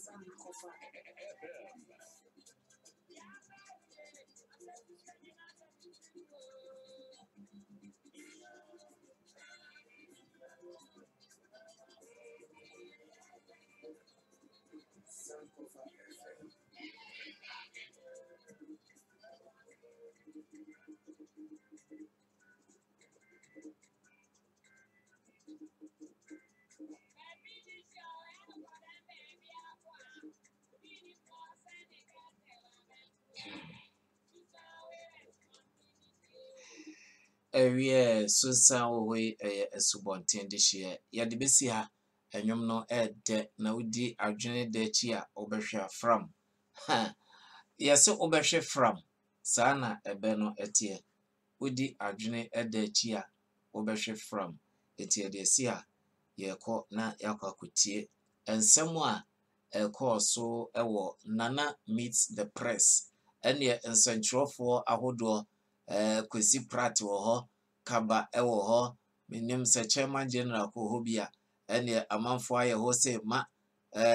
Sankofa. Sankofa. Sankofa. Ewie sunsan wo we esubonten de hye ya de besi ha enwom no de na wodi adwene de chi a obehwe from ha yesi obehwe from saa na ebe no etie wodi adwene de chi a obehwe from etie de si a yekọ na yakwakotie ensem a ekọ so ewo nana meets the press ene ensantrofo ahodo kwesi prat wo ho kaba ewo ho menim se chairman general ko ho bia ene amanfo aye ho se ma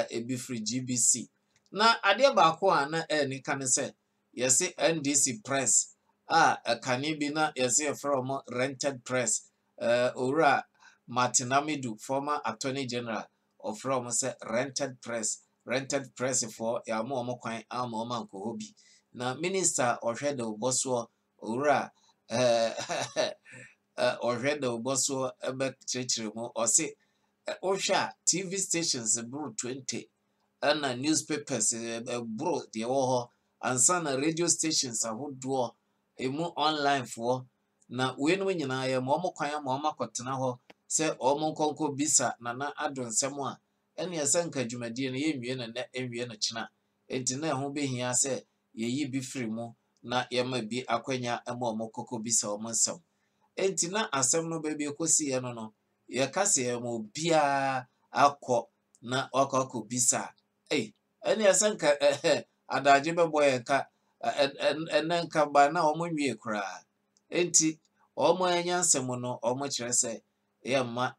ebi free GBC na ade ba ko na eni kan se yesi NDC press kani bi na yesi from rented press owura Martinamidu former attorney general of from say rented press for ya mo kwan ama manko ho bi na minister ohwede oboso owura ohwede oboso ebe chechire mu ose ohwa TV stations bro 20 na newspapers bro de wo ho ansa na radio stations ahodo emu online for na wenu nyina ya mo kwan ma makotena ho se omo konko bisa nana Addo nsem a ene esanka dwumadie no yenwie na enwie na kina enti na ho behia se yeyi bi firi mu na yema bi akwanya ama omo koko bisa omo nsem enti na asem no ba bi ekosi ye no ye kase ye mo bia akọ na akọ bisa ene esanka adaje bebo ye ka enenka ba na omo nwie kura enti omo anya nsem no omo kire se yamma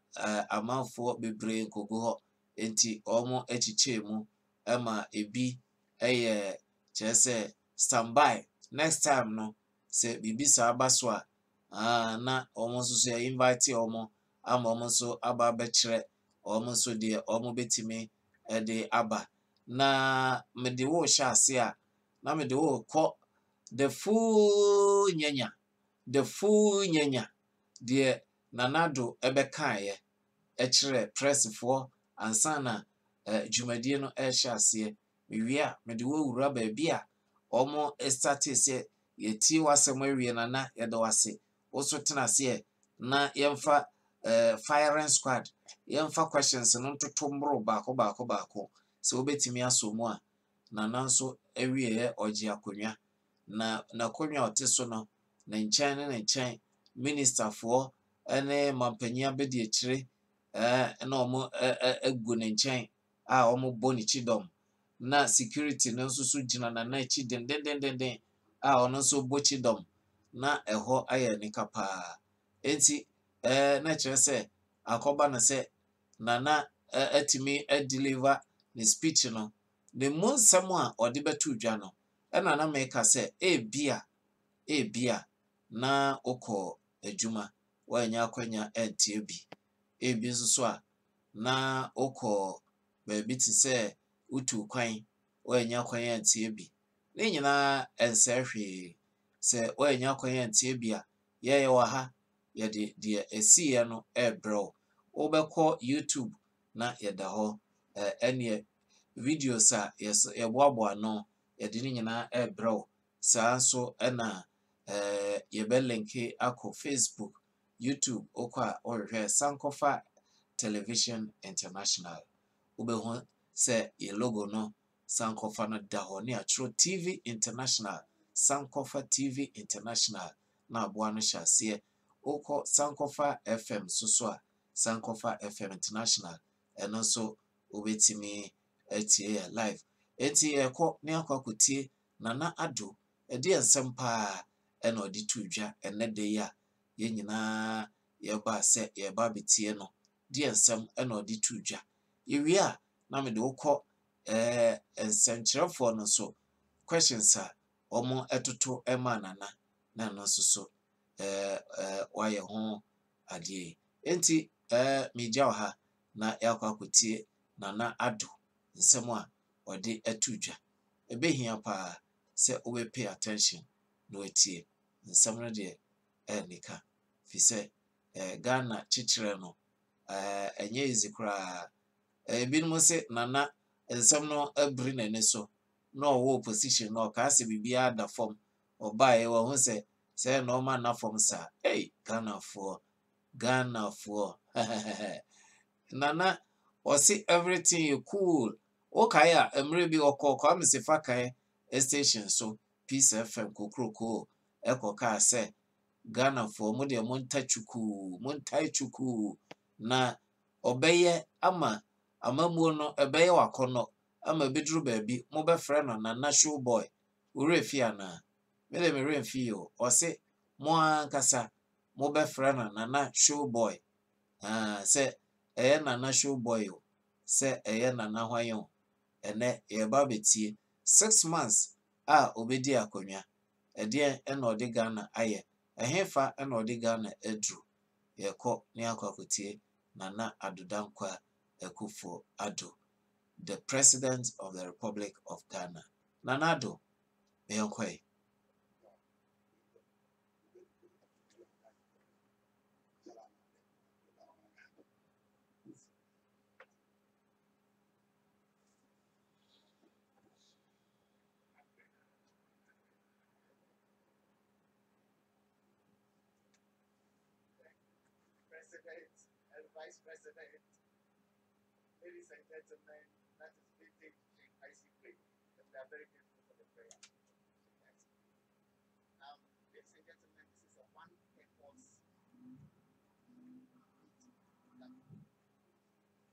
amanfo bebre kogo ho enti omo echiche mu ema ebi eye chese standby next time no se bibisa abaso na omo so invite omo ama omo so aba bekire omo so de omo betimi de aba na me de wo sha ase a na me de wo ko the full nyanya de Nana Addo ebe kaaye ɛkyerɛ pressfoɔ ansa na dwumadie no ɛhyɛ aseɛ mewie a mede wo wura baabi a ɔmo starte sɛ yɛtie wasɛm awie na yɛde wase wo so tena aseɛ na yɛmfa firing squad yɛmfa questions no ntoto mboro baako sɛ wobɛtumi asɔ mu a nana nso awie ɔgye akonnwa na akonnwa ɔte so no ne nkyɛn ministerfoɔ ne mampanyin abɛdi akyire na ɔmo agu ne nkyɛn a ɔmo bɔ ne kyidɔm na security no nso so gyina nana akyi dendendenden a ɔno nso bɔ kyidɔm na ɛhɔ ayɛ nika paa enti na kyerɛ sɛ akɔba no sɛ nana atumi deliver ne speech no ne mu nsɛm a ɔde bɛto dwa no ɛna na meka sɛ ebia na okɔ adwuma wanya akwanya ɛntie bi ebi nso so a na okɔ baabi te sɛ utu kwan wanya akwanya ɛntie bi ne nyinaa ɛnsɛ hwee sɛ wanya akwanya ɛntie bi a yɛyɛ wɔ ha yɛde deɛ ɛsiiɛ no ɛbrɛw wobɛkɔ YouTube na yɛda hɔ ɛneɛ videos a yɛboaboa no yɛde ne nyinaa ɛbrɛw saa nso ɛna yɛbɛlinke akɔ Facebook YouTube okɔ a ɔhwehwɛ Sankofa Television International wobɛhu sɛ yɛ logo no Sankofa no da hɔ ne atwerɛ TV International Sankofa TV International na aboa no hyɛ aseɛ okɔ Sankofa FM so a Sankofa FM International ɛno nso wobɛtumi atie yɛ live eti ɛkɔ ne akɔtie Nana Addo ɛde nsɛm paa ɛna ɔde to dwa ɛnɛ de yi a yɛn nyinaa yɛba sɛ yɛba betie no de nsɛm ɛna ɔde to dwa yɛwie a na mede wokɔ nsɛnkyerɛfoɔ no so questions a ɔmo ɛtoto ɛma Nana na ɛno nso so wayɛ ho adeɛ enti megya wɔ ha na yɛakɔtie Nana Addo nsɛm a ɔde ato dwa ɛbɛhia paa sɛ wobɛ pay attention na watie nsɛm no deɛ ɛnika fi sɛ Ghana kyekyerɛ no ɛnyɛ easy koraa ebinom sɛ Nana nsɛm no abiri n'ani so na ɔwɔ opposition na ɔka sɛ biribiara da fam ɔbaeɛ wɔ ho sɛ na ɔma na fam saa Ghanafoɔ Nana ɔse everything you cool okay a mmerɛ bi ɔkɔ amesifa kae station so Peace FM kokroko ɛkɔkaa sɛ Ghanafoɔ mo deɛ montae chukuu na ɔbɛyɛ ama amamuo no ɛbɛyɛ wakɔnɔ ama biduru baabi mo bɛfrɛ no Nana Showboy ore fi ana me de me remfi yo ɔse mo ankasa mo bɛfrɛ no Nana Showboy sɛ ɛyɛ Nana Showboy o sɛ ɛyɛ Nana hwan o ɛnɛ yɛba betie 6 months a obedi akonnwa ɛdeɛ ɛna ɔde Ghana ayɛ ɛhefa ɛna ɔde Ghana aduru yɛkɔ ne akɔtie Nana Addo Dankwa Akufo Addo, the President of the Republic of Ghana. Nana Addo Beyonkwe. President and Vice President, ladies and gentlemen, that is Vintage ICP, and we are very grateful for the prayer. Ladies and gentlemen, this is a one-purpose meeting.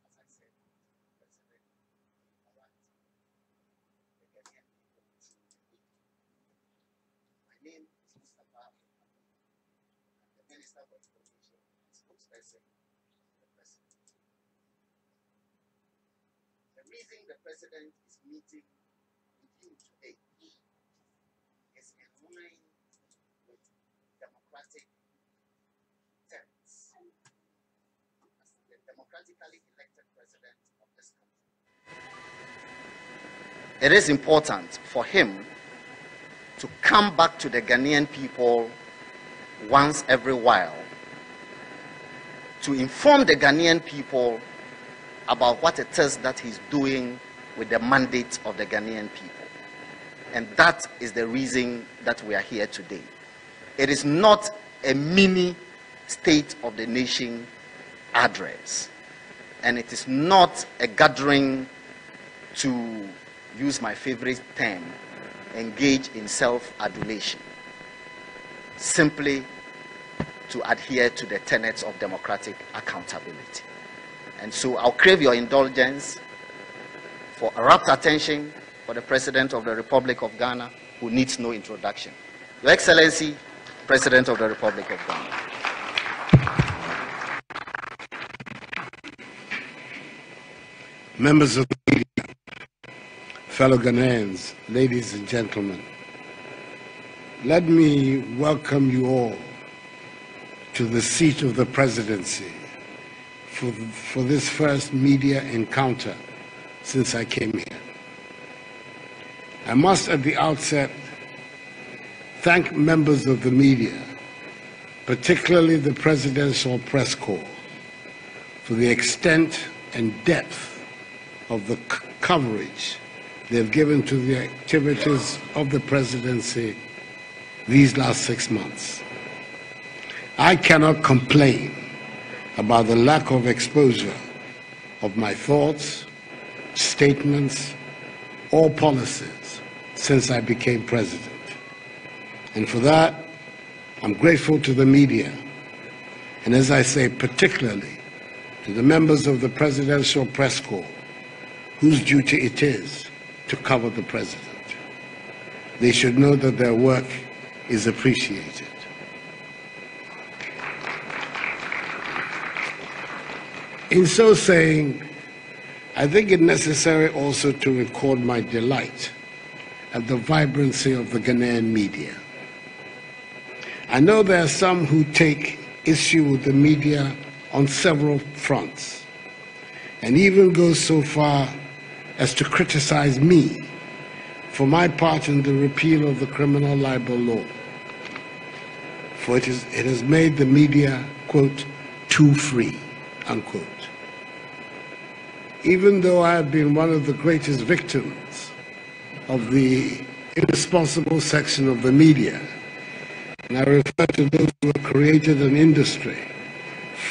As I said, President, alright, the Ghanaian people. My name is Mustafa, and the Minister for Information and spokesperson of the President. The reason the President is meeting with you today is in line with democratic tenets as the democratically elected President of this country. It is important for him to come back to the Ghanaian people once every while to inform the Ghanaian people about what it is that he's doing with the mandate of the Ghanaian people. And that is the reason that we are here today. It is not a mini State of the Nation address. And it is not a gathering to use my favorite term, engage in self-adulation. Simply to adhere to the tenets of democratic accountability. And so I'll crave your indulgence for a rapt attention for the President of the Republic of Ghana, who needs no introduction. Your Excellency, President of the Republic of Ghana. Members of the media, fellow Ghanaians, ladies and gentlemen, let me welcome you all to the seat of the presidency for this first media encounter since I came here. I must at the outset thank members of the media, particularly the Presidential Press Corps, for the extent and depth of the coverage they've given to the activities of the presidency these last 6 months. I cannot complain about the lack of exposure of my thoughts, statements, or policies since I became president. And for that, I'm grateful to the media, and as I say, particularly to the members of the Presidential Press Corps, whose duty it is to cover the president. They should know that their work is appreciated. In so saying, I think it necessary also to record my delight at the vibrancy of the Ghanaian media. I know there are some who take issue with the media on several fronts, and even go so far as to criticize me for my part in the repeal of the criminal libel law. For it has made the media, quote, too free, unquote. Even though I have been one of the greatest victims of the irresponsible section of the media, and I refer to those who have created an industry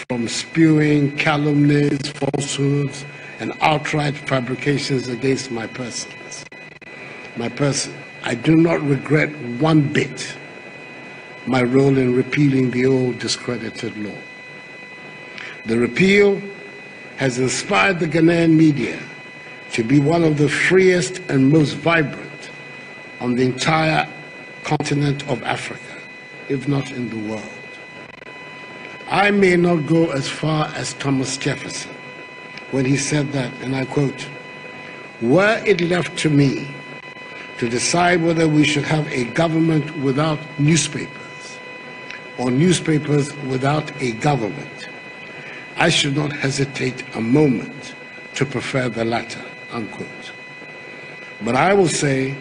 from spewing calumnies, falsehoods, and outright fabrications against my person, I do not regret one bit my role in repealing the old discredited law. The repeal has inspired the Ghanaian media to be one of the freest and most vibrant on the entire continent of Africa, if not in the world. I may not go as far as Thomas Jefferson when he said that, and I quote, "Were it left to me to decide whether we should have a government without newspapers or newspapers without a government, I should not hesitate a moment to prefer the latter," unquote. But I will say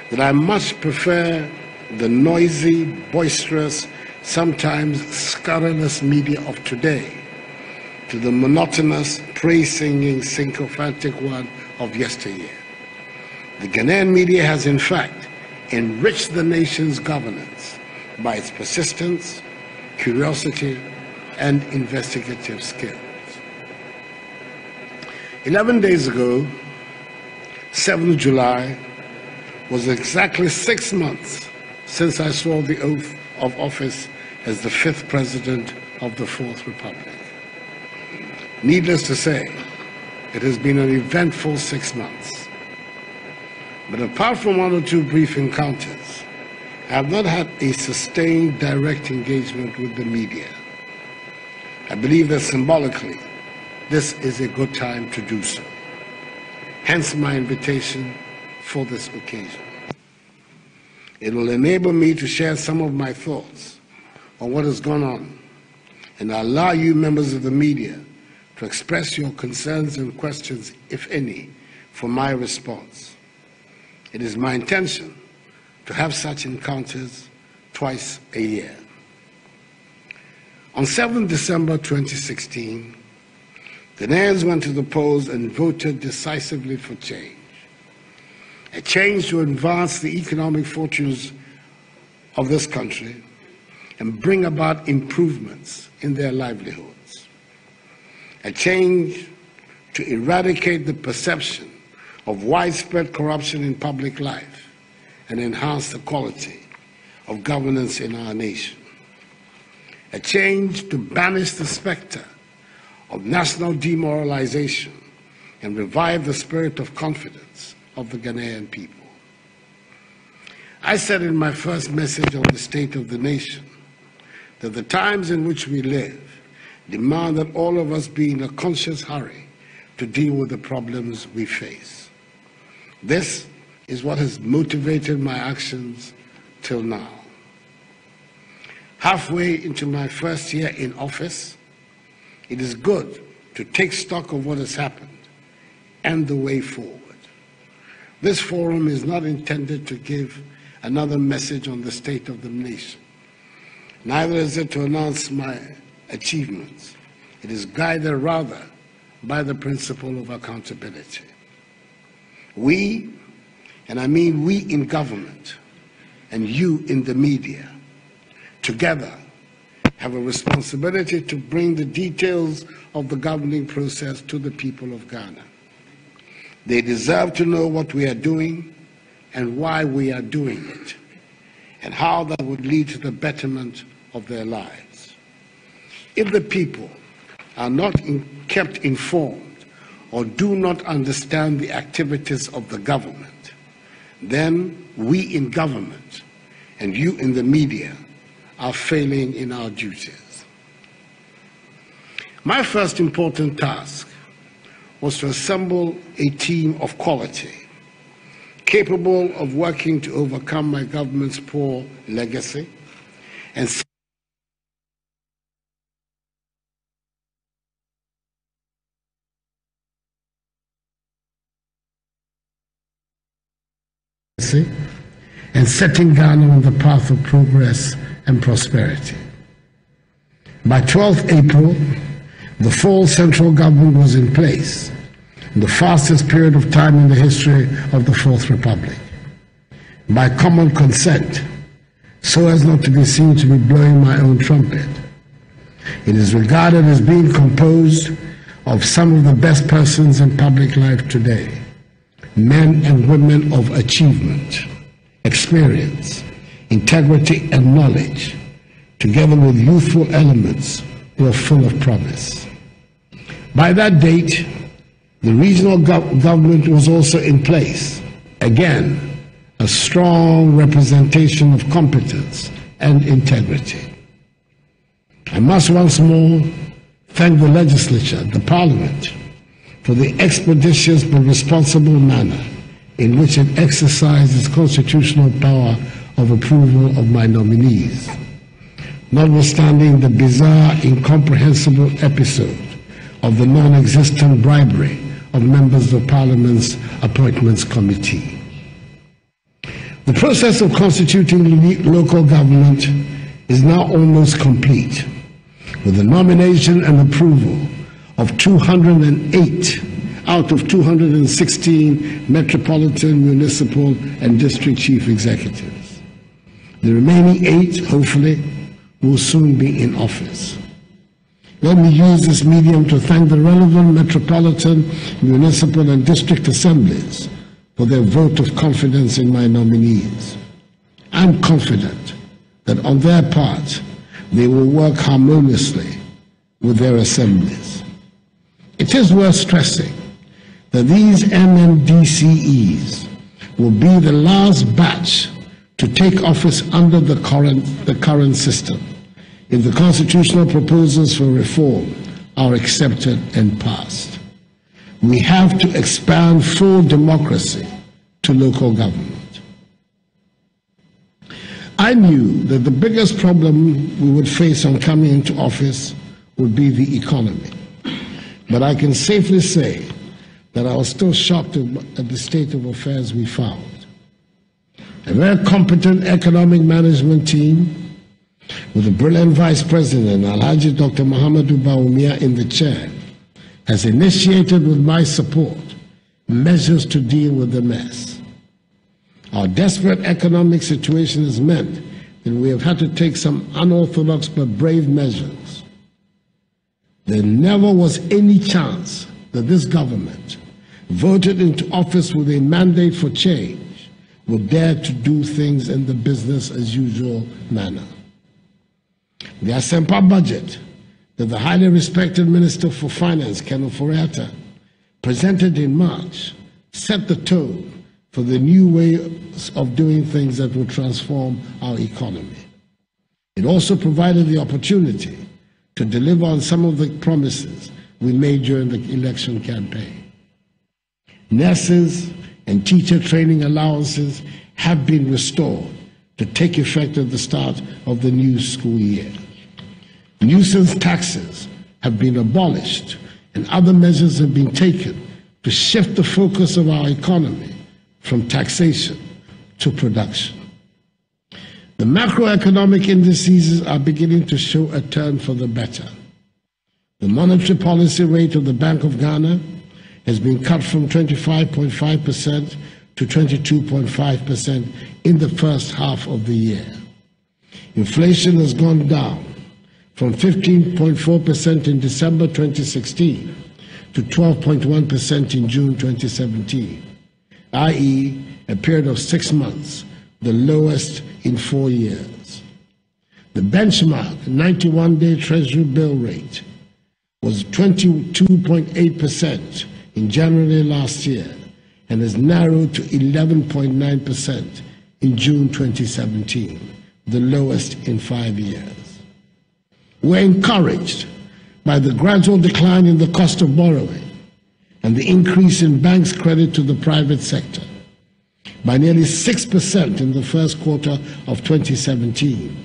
that I much prefer the noisy, boisterous, sometimes scurrilous media of today to the monotonous, praise-singing, sycophantic one of yesteryear. The Ghanaian media has, in fact, enriched the nation's governance by its persistence, curiosity, and investigative skills. 11 days ago, 7th July, was exactly 6 months since I swore the oath of office as the 5th President of the 4th Republic. Needless to say, it has been an eventful 6 months. But apart from one or two brief encounters, I have not had a sustained direct engagement with the media. I believe that symbolically, this is a good time to do so. Hence my invitation for this occasion. It will enable me to share some of my thoughts on what has gone on, and allow you members of the media to express your concerns and questions, if any, for my response. It is my intention to have such encounters twice a year. On 7 December 2016, Ghanaians went to the polls and voted decisively for change. A change to advance the economic fortunes of this country and bring about improvements in their livelihoods. A change to eradicate the perception of widespread corruption in public life and enhance the quality of governance in our nation. A change to banish the specter of national demoralization and revive the spirit of confidence of the Ghanaian people. I said in my first message on the state of the nation that the times in which we live demand that all of us be in a conscious hurry to deal with the problems we face. This is what has motivated my actions till now. Halfway into my first year in office, it is good to take stock of what has happened and the way forward. This forum is not intended to give another message on the state of the nation. Neither is it to announce my achievements. It is guided rather by the principle of accountability. We, and I mean we in government and you in the media, together have a responsibility to bring the details of the governing process to the people of Ghana. They deserve to know what we are doing and why we are doing it, and how that would lead to the betterment of their lives. If the people are not kept informed or do not understand the activities of the government, then we in government and you in the media are failing in our duties. My first important task was to assemble a team of quality, capable of working to overcome my government's poor legacy and setting Ghana on the path of progress and prosperity. By 12th April, the full central government was in place, in the fastest period of time in the history of the Fourth Republic. By common consent, so as not to be seen to be blowing my own trumpet. It is regarded as being composed of some of the best persons in public life today, men and women of achievement, experience, integrity, and knowledge, together with youthful elements who are full of promise. By that date, the regional government was also in place. Again, a strong representation of competence and integrity. I must once more thank the legislature, the parliament, for the expeditious but responsible manner in which it exercised its constitutional power of approval of my nominees, notwithstanding the bizarre, incomprehensible episode of the non-existent bribery of members of Parliament's Appointments Committee. The process of constituting local government is now almost complete, with the nomination and approval of 208 out of 216 metropolitan, municipal, and district chief executives. The remaining 8, hopefully, will soon be in office. Let me use this medium to thank the relevant metropolitan, municipal, and district assemblies for their vote of confidence in my nominees. I'm confident that on their part, they will work harmoniously with their assemblies. It is worth stressing that these MMDCEs will be the last batch to take office under the current system if the constitutional proposals for reform are accepted and passed. We have to expand full democracy to local government. I knew that the biggest problem we would face on coming into office would be the economy. But I can safely say that I was still shocked at the state of affairs we found. A very competent economic management team with the brilliant Vice President, Alhaji Dr. Muhammadu Bawumia in the chair, has initiated with my support measures to deal with the mess. Our desperate economic situation has meant that we have had to take some unorthodox but brave measures. There never was any chance that this government, voted into office with a mandate for change, would dare to do things in the business as usual manner. The Asempa budget that the highly respected Minister for Finance, Ken Ofori-Atta, presented in March set the tone for the new ways of doing things that will transform our economy. It also provided the opportunity to deliver on some of the promises we made during the election campaign. Nurses and teacher training allowances have been restored to take effect at the start of the new school year. Nuisance taxes have been abolished and other measures have been taken to shift the focus of our economy from taxation to production. The macroeconomic indices are beginning to show a turn for the better. The monetary policy rate of the Bank of Ghana has been cut from 25.5% to 22.5% in the first half of the year. Inflation has gone down from 15.4% in December 2016 to 12.1% in June 2017, i.e., a period of 6 months, the lowest in 4 years. The benchmark 91-day Treasury bill rate was 22.8% in January last year and has narrowed to 11.9% in June 2017, the lowest in 5 years. We're encouraged by the gradual decline in the cost of borrowing and the increase in banks' credit to the private sector by nearly 6% in the first quarter of 2017,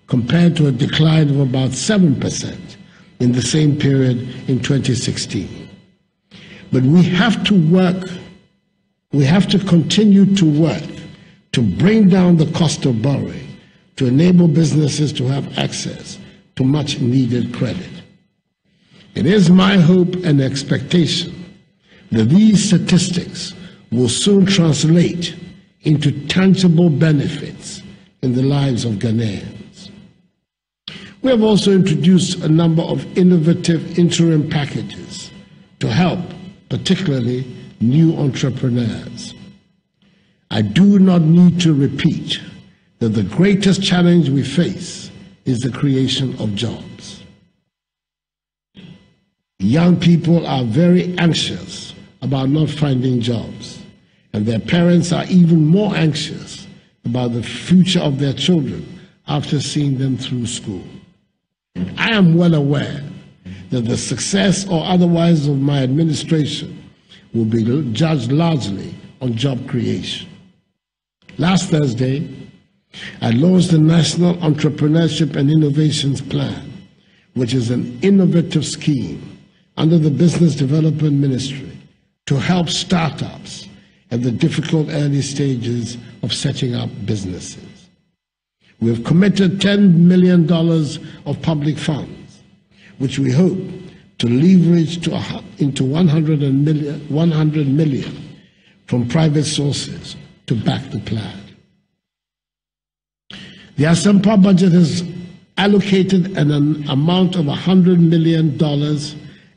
compared to a decline of about 7% in the same period in 2016. But we have to continue to work to bring down the cost of borrowing to enable businesses to have access to much needed credit. It is my hope and expectation that these statistics will soon translate into tangible benefits in the lives of Ghanaians. We have also introduced a number of innovative interim packages to help, particularly new entrepreneurs. I do not need to repeat that the greatest challenge we face is the creation of jobs. Young people are very anxious about not finding jobs, and their parents are even more anxious about the future of their children after seeing them through school. I am well aware that the success or otherwise of my administration will be judged largely on job creation. Last Thursday, I launched the National Entrepreneurship and Innovations Plan, which is an innovative scheme under the Business Development Ministry to help startups at the difficult early stages of setting up businesses. We have committed $10 million of public funds, which we hope to leverage into 100 million from private sources to back the plan. The Asempa budget has allocated an amount of $100 million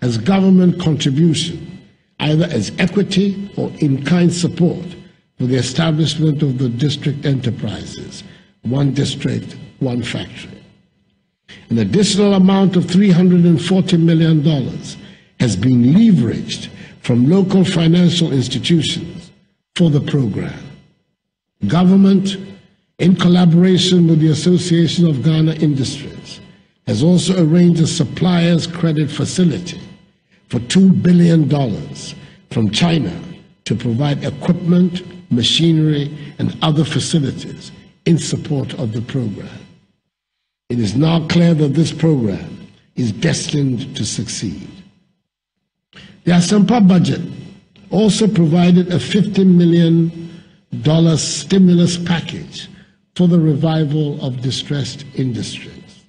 as government contribution, either as equity or in-kind support for the establishment of the district enterprises, one district, one factory. An additional amount of $340 million has been leveraged from local financial institutions for the program. Government, in collaboration with the Association of Ghana Industries, has also arranged a supplier's credit facility for $2 billion from China to provide equipment, machinery, and other facilities in support of the program. It is now clear that this program is destined to succeed. The Asempa budget also provided a $50 million stimulus package for the revival of distressed industries.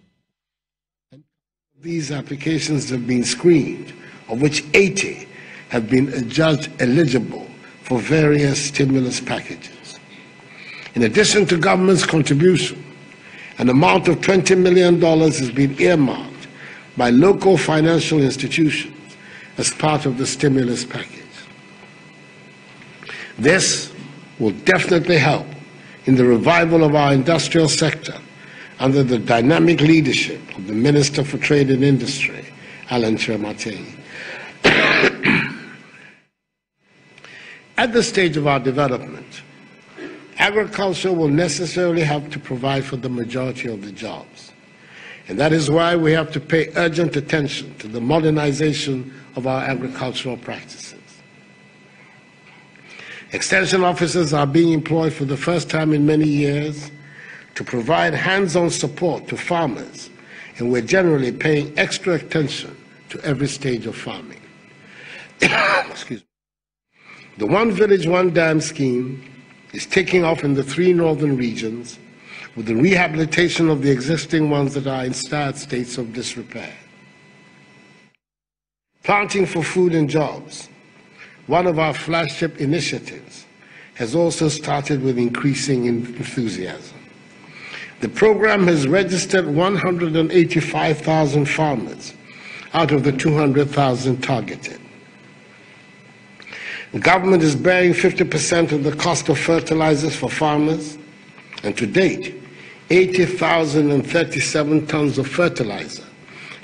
These applications have been screened, of which 80 have been adjudged eligible for various stimulus packages. In addition to government's contribution, an amount of $20 million has been earmarked by local financial institutions as part of the stimulus package. This will definitely help in the revival of our industrial sector under the dynamic leadership of the Minister for Trade and Industry, Alan Chermatei. At this stage of our development, agriculture will necessarily have to provide for the majority of the jobs. And that is why we have to pay urgent attention to the modernization of our agricultural practices. Extension officers are being employed for the first time in many years to provide hands-on support to farmers, and we're generally paying extra attention to every stage of farming. Excuse me. The One Village, One Dam scheme is taking off in the 3 northern regions with the rehabilitation of the existing ones that are in sad states of disrepair. Planting for Food and Jobs, one of our flagship initiatives, has also started with increasing enthusiasm. The program has registered 185,000 farmers out of the 200,000 targeted. The government is bearing 50% of the cost of fertilizers for farmers, and to date, 80,037 tons of fertilizer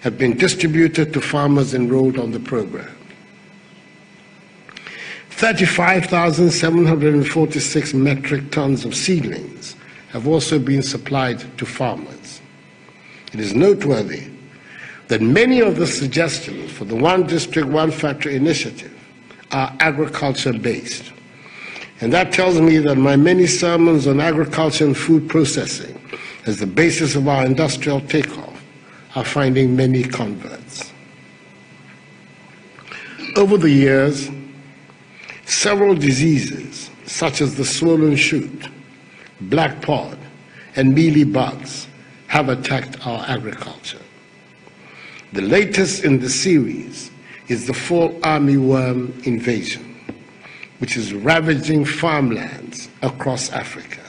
have been distributed to farmers enrolled on the program. 35,746 metric tons of seedlings have also been supplied to farmers. It is noteworthy that many of the suggestions for the One District, One Factory initiative are agriculture-based. And that tells me that my many sermons on agriculture and food processing as the basis of our industrial takeoff are finding many converts. Over the years, several diseases, such as the swollen shoot, black pod, and mealy bugs, have attacked our agriculture. The latest in the series is the fall armyworm invasion, which is ravaging farmlands across Africa.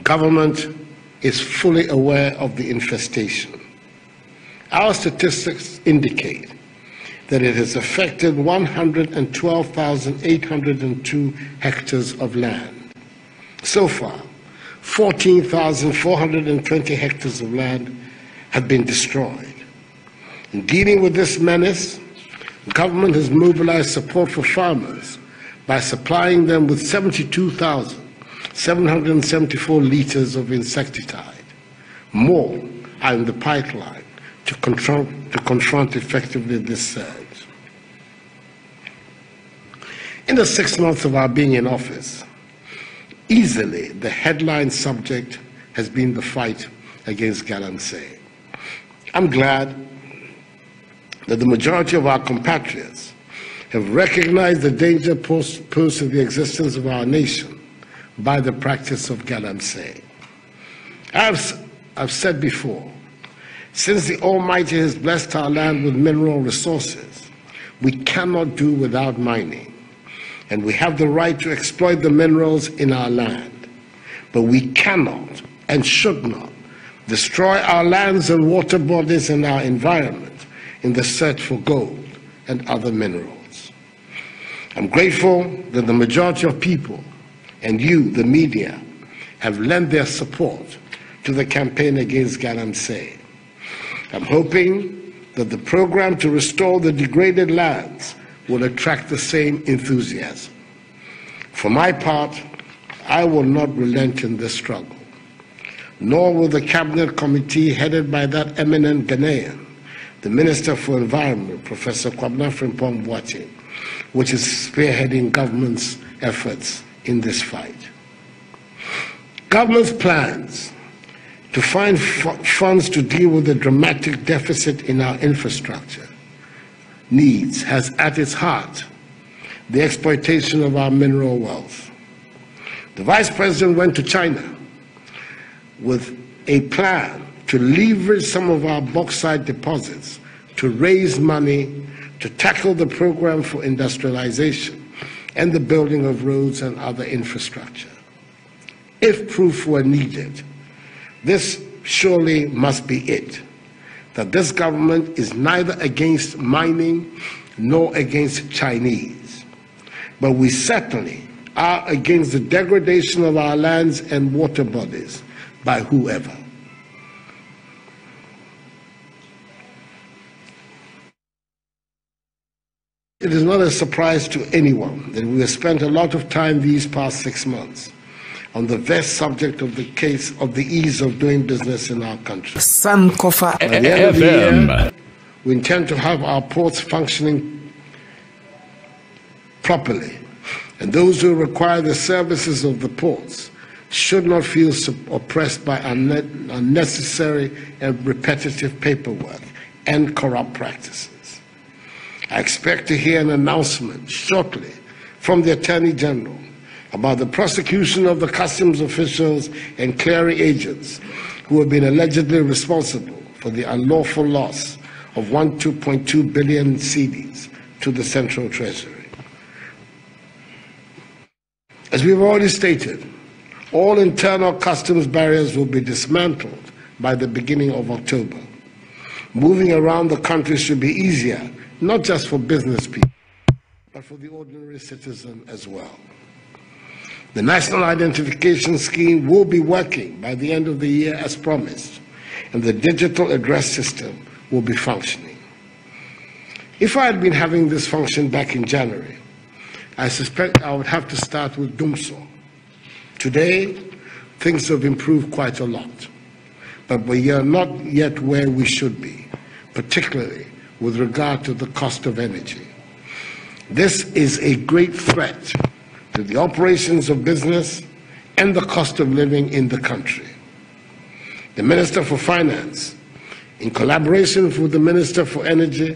Government is fully aware of the infestation. Our statistics indicate that it has affected 112,802 hectares of land. So far, 14,420 hectares of land have been destroyed. In dealing with this menace, the government has mobilized support for farmers by supplying them with 72,774 liters of insecticide. More are in the pipeline to confront effectively this surge. In the 6 months of our being in office, easily the headline subject has been the fight against galamsey. I'm glad that the majority of our compatriots have recognized the danger posed to the existence of our nation by the practice of galamsey. I've said before, since the Almighty has blessed our land with mineral resources, we cannot do without mining, and we have the right to exploit the minerals in our land. But we cannot and should not destroy our lands and water bodies and our environment in the search for gold and other minerals. I'm grateful that the majority of people, and you, the media, have lent their support to the campaign against galamsey. I'm hoping that the program to restore the degraded lands will attract the same enthusiasm. For my part, I will not relent in this struggle, nor will the Cabinet Committee headed by that eminent Ghanaian, the Minister for Environment, Professor Kwabena Frimpong Boateng, which is spearheading government's efforts in this fight. Government's plans to find funds to deal with the dramatic deficit in our infrastructure needs has at its heart the exploitation of our mineral wealth. The Vice President went to China with a plan to leverage some of our bauxite deposits to raise money to tackle the program for industrialization and the building of roads and other infrastructure. If proof were needed, this surely must be it, that this government is neither against mining nor against Chinese. But we certainly are against the degradation of our lands and water bodies by whoever. It is not a surprise to anyone that we have spent a lot of time these past 6 months on the vast subject of the case of the ease of doing business in our country. Sankofa By the end of the year, we intend to have our ports functioning properly, and those who require the services of the ports should not feel oppressed by unnecessary and repetitive paperwork and corrupt practices. I expect to hear an announcement shortly from the Attorney General about the prosecution of the customs officials and clearing agents who have been allegedly responsible for the unlawful loss of 2.2 billion cedis to the Central Treasury. As we've already stated, all internal customs barriers will be dismantled by the beginning of October. Moving around the country should be easier, not just for business people, but for the ordinary citizen as well. The National Identification Scheme will be working by the end of the year as promised, and the digital address system will be functioning. If I had been having this function back in January, I suspect I would have to start with Dumso. Today, things have improved quite a lot, but we are not yet where we should be, particularly with regard to the cost of energy. This is a great threat to the operations of business and the cost of living in the country. The Minister for Finance, in collaboration with the Minister for Energy,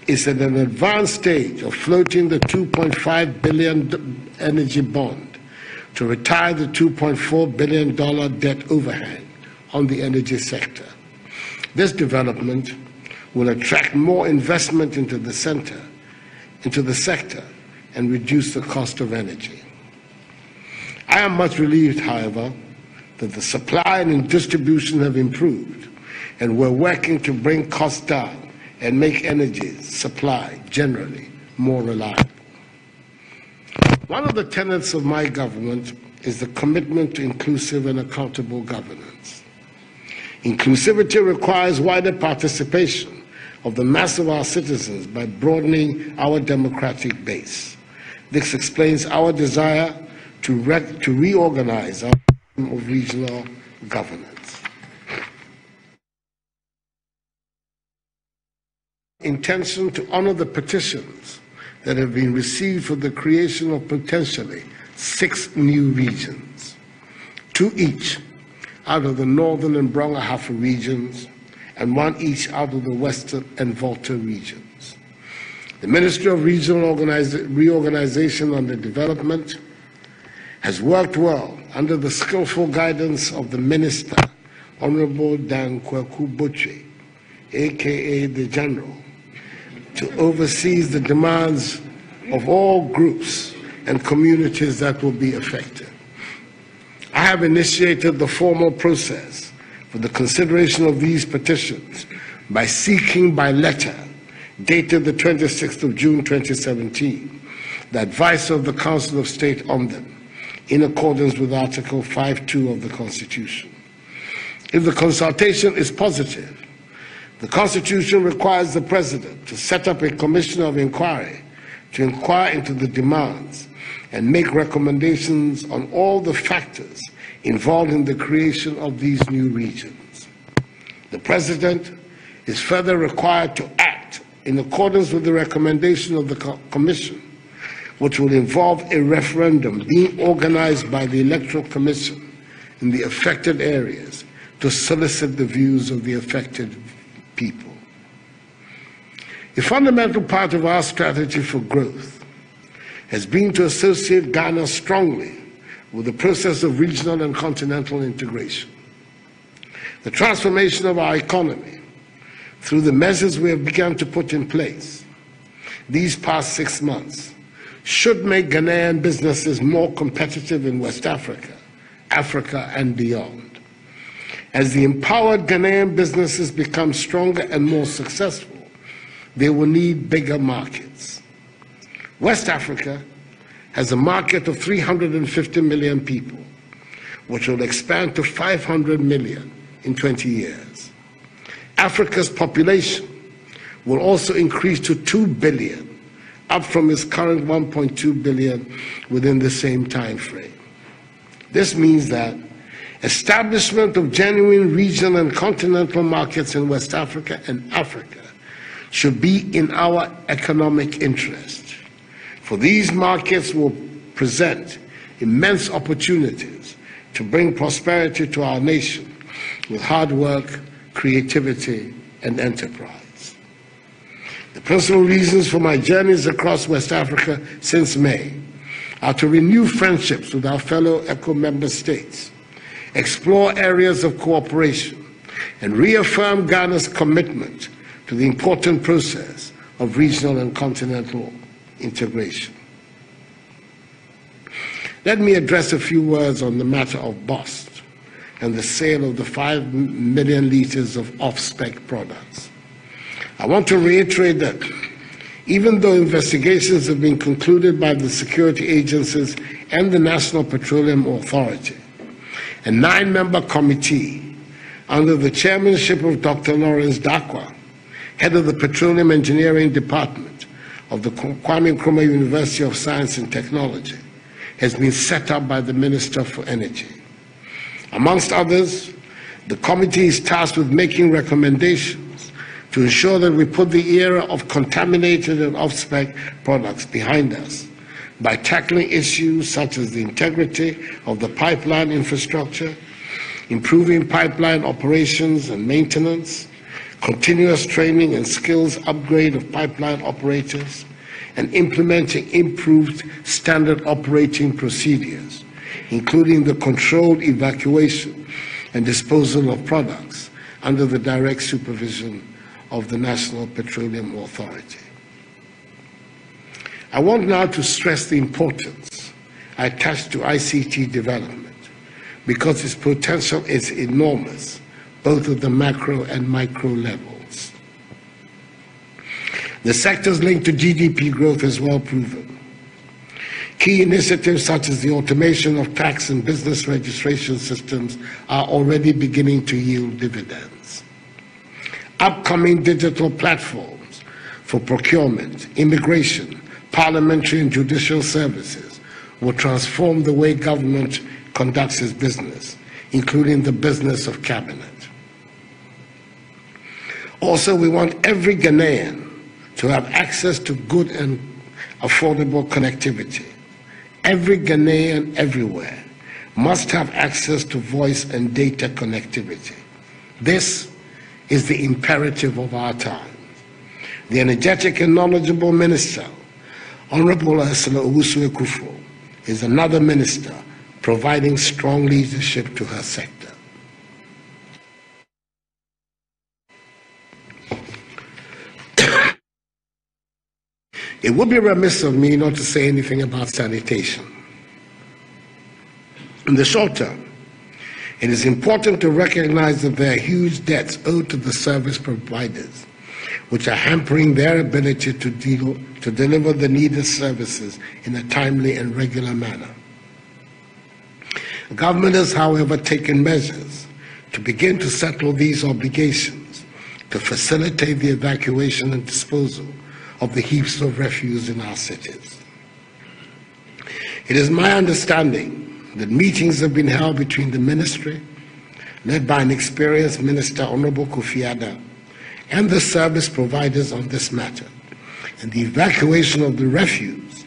is at an advanced stage of floating the $2.5 billion energy bond to retire the $2.4 billion debt overhang on the energy sector. This development will attract more investment into the sector and reduce the cost of energy. I am much relieved, however, that the supply and distribution have improved, and we're working to bring costs down and make energy supply generally more reliable. One of the tenets of my government is the commitment to inclusive and accountable governance. Inclusivity requires wider participation of the mass of our citizens by broadening our democratic base. This explains our desire to reorganize our system of regional governance. Intention to honor the petitions that have been received for the creation of potentially 6 new regions, 2 each out of the northern and Brong-Ahafo regions, and 1 each out of the Western and Volta regions. The Ministry of Regional Reorganization and Development has worked well under the skillful guidance of the Minister, Honorable Dan Kwaku Botwe, aka the General, to oversee the demands of all groups and communities that will be affected. I have initiated the formal process for the consideration of these petitions by seeking by letter, dated the 26th of June 2017, the advice of the Council of State on them, in accordance with Article 5(2) of the Constitution. If the consultation is positive, the Constitution requires the President to set up a commission of inquiry to inquire into the demands and make recommendations on all the factors involved in the creation of these new regions. The President is further required to act in accordance with the recommendation of the Commission, which will involve a referendum being organized by the Electoral Commission in the affected areas to solicit the views of the affected people. A fundamental part of our strategy for growth has been to associate Ghana strongly with the process of regional and continental integration. The transformation of our economy through the measures we have begun to put in place these past 6 months should make Ghanaian businesses more competitive in West Africa, Africa, and beyond. As the empowered Ghanaian businesses become stronger and more successful, they will need bigger markets. West Africa has a market of 350 million people, which will expand to 500 million in 20 years. Africa's population will also increase to 2 billion, up from its current 1.2 billion within the same time frame. This means that establishment of genuine regional and continental markets in West Africa and Africa should be in our economic interest, for these markets will present immense opportunities to bring prosperity to our nation with hard work, creativity, and enterprise. The principal reasons for my journeys across West Africa since May are to renew friendships with our fellow ECO member states, explore areas of cooperation, and reaffirm Ghana's commitment to the important process of regional and continental integration. Let me address a few words on the matter of BOST and the sale of the 5 million liters of off-spec products. I want to reiterate that even though investigations have been concluded by the security agencies and the National Petroleum Authority, a 9-member committee under the chairmanship of Dr. Lawrence Dakwa, head of the Petroleum Engineering Department of the Kwame Nkrumah University of Science and Technology, has been set up by the Minister for Energy. Amongst others, the committee is tasked with making recommendations to ensure that we put the era of contaminated and off-spec products behind us by tackling issues such as the integrity of the pipeline infrastructure, improving pipeline operations and maintenance, continuous training and skills upgrade of pipeline operators, and implementing improved standard operating procedures, including the controlled evacuation and disposal of products under the direct supervision of the National Petroleum Authority. I want now to stress the importance I attach to ICT development because its potential is enormous, both at the macro and micro levels. The sector's link to GDP growth is well proven. Key initiatives such as the automation of tax and business registration systems are already beginning to yield dividends. Upcoming digital platforms for procurement, immigration, parliamentary and judicial services will transform the way government conducts its business, including the business of cabinet. Also, we want every Ghanaian to have access to good and affordable connectivity. Every Ghanaian everywhere must have access to voice and data connectivity. This is the imperative of our time. The energetic and knowledgeable minister, Honorable Akufo, is another minister providing strong leadership to her sector. It would be remiss of me not to say anything about sanitation. In the short term, it is important to recognize that there are huge debts owed to the service providers, which are hampering their ability to deliver the needed services in a timely and regular manner. The government has, however, taken measures to begin to settle these obligations to facilitate the evacuation and disposal of the heaps of refuse in our cities. It is my understanding that meetings have been held between the ministry, led by an experienced minister, Honorable Kofi Addo, and the service providers on this matter, and the evacuation of the refuse,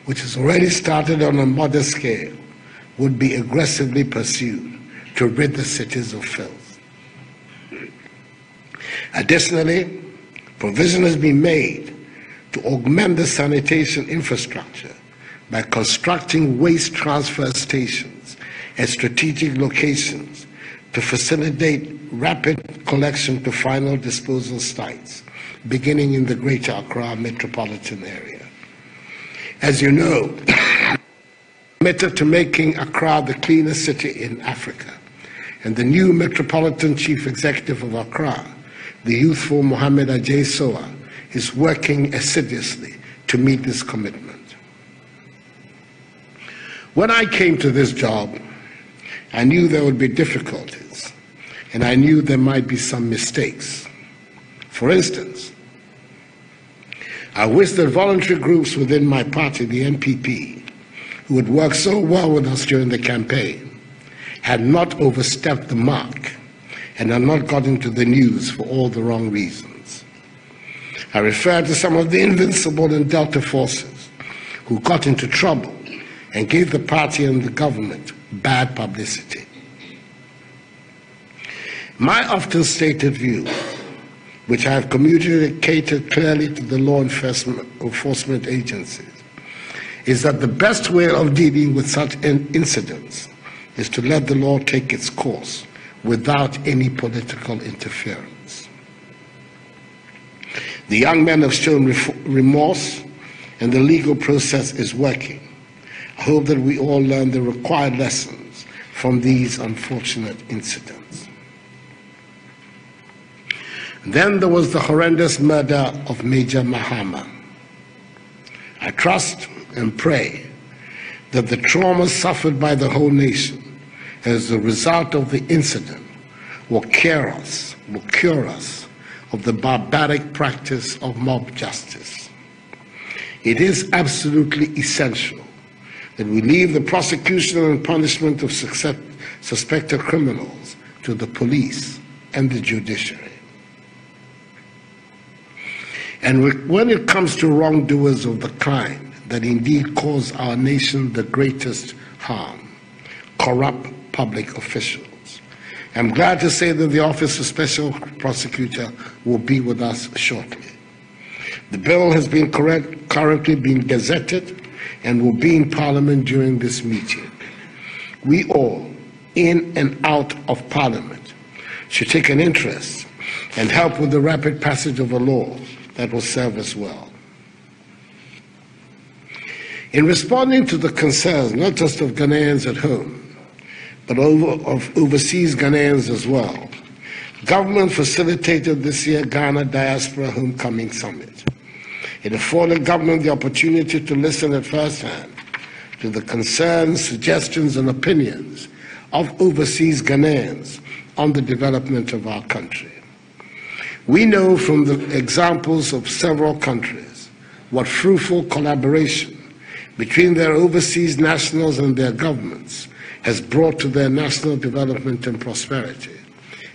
which has already started on a modest scale, would be aggressively pursued to rid the cities of filth. Additionally, provision has been made to augment the sanitation infrastructure by constructing waste transfer stations at strategic locations to facilitate rapid collection to final disposal sites, beginning in the Greater Accra metropolitan area. As you know, committed to making Accra the cleanest city in Africa, and the new Metropolitan Chief Executive of Accra, the youthful Mohamed Ajay Soa, is working assiduously to meet this commitment. When I came to this job, I knew there would be difficulties, and I knew there might be some mistakes. For instance, I wish that voluntary groups within my party, the NPP, who had worked so well with us during the campaign, had not overstepped the mark and had not got into the news for all the wrong reasons. I refer to some of the invincible and Delta forces who got into trouble and gave the party and the government bad publicity. My often stated view, which I have communicated clearly to the law enforcement agencies, is that the best way of dealing with such incidents is to let the law take its course without any political interference. The young men have shown remorse, and the legal process is working. I hope that we all learn the required lessons from these unfortunate incidents. Then there was the horrendous murder of Major Mahama. I trust and pray that the trauma suffered by the whole nation as a result of the incident will cure us of the barbaric practice of mob justice. It is absolutely essential that we leave the prosecution and punishment of suspected criminals to the police and the judiciary. And when it comes to wrongdoers of the kind that indeed cause our nation the greatest harm, corrupt public officials, I'm glad to say that the Office of Special Prosecutor will be with us shortly. The bill has been currently being gazetted and will be in Parliament during this meeting. We all, in and out of Parliament, should take an interest and help with the rapid passage of a law that will serve us well. In responding to the concerns, not just of Ghanaians at home, but of overseas Ghanaians as well, government facilitated this year Ghana Diaspora Homecoming Summit. It afforded government the opportunity to listen at first hand to the concerns, suggestions, and opinions of overseas Ghanaians on the development of our country. We know from the examples of several countries what fruitful collaboration between their overseas nationals and their governments has brought to their national development and prosperity,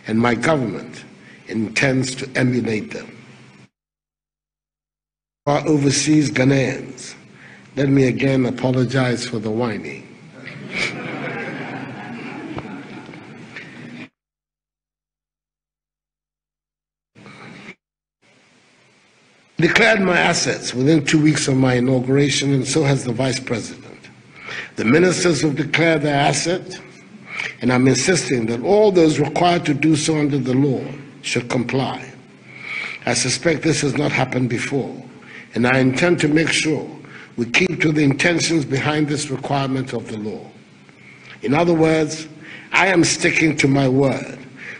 and my government intends to emulate them. Our overseas Ghanaians, let me again apologize for the whining. I declared my assets within 2 weeks of my inauguration, and so has the Vice President. The ministers have declared their assets, and I'm insisting that all those required to do so under the law should comply. I suspect this has not happened before, and I intend to make sure we keep to the intentions behind this requirement of the law. In other words, I am sticking to my word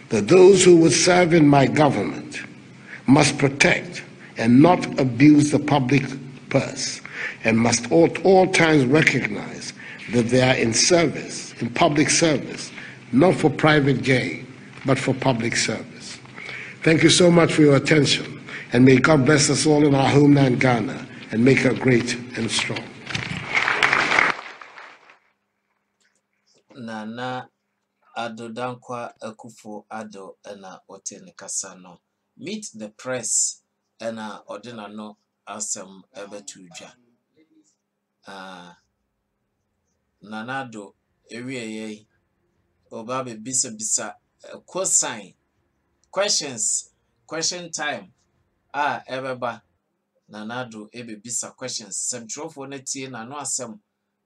that those who would serve in my government must protect and not abuse the public purse, and must at all times recognize that they are in service, in public service, not for private gain, but for public service. Thank you so much for your attention, and may God bless us all in our homeland, Ghana, and make her great and strong. Nana Addo Dankwa Akufo Addo ena otene kasano. Meet the press ena ordina no asem ebetuja. Nana Addo area obabe bisa cosign question time ebeba Nana Addo bisa questions semtrofo na tie na no asem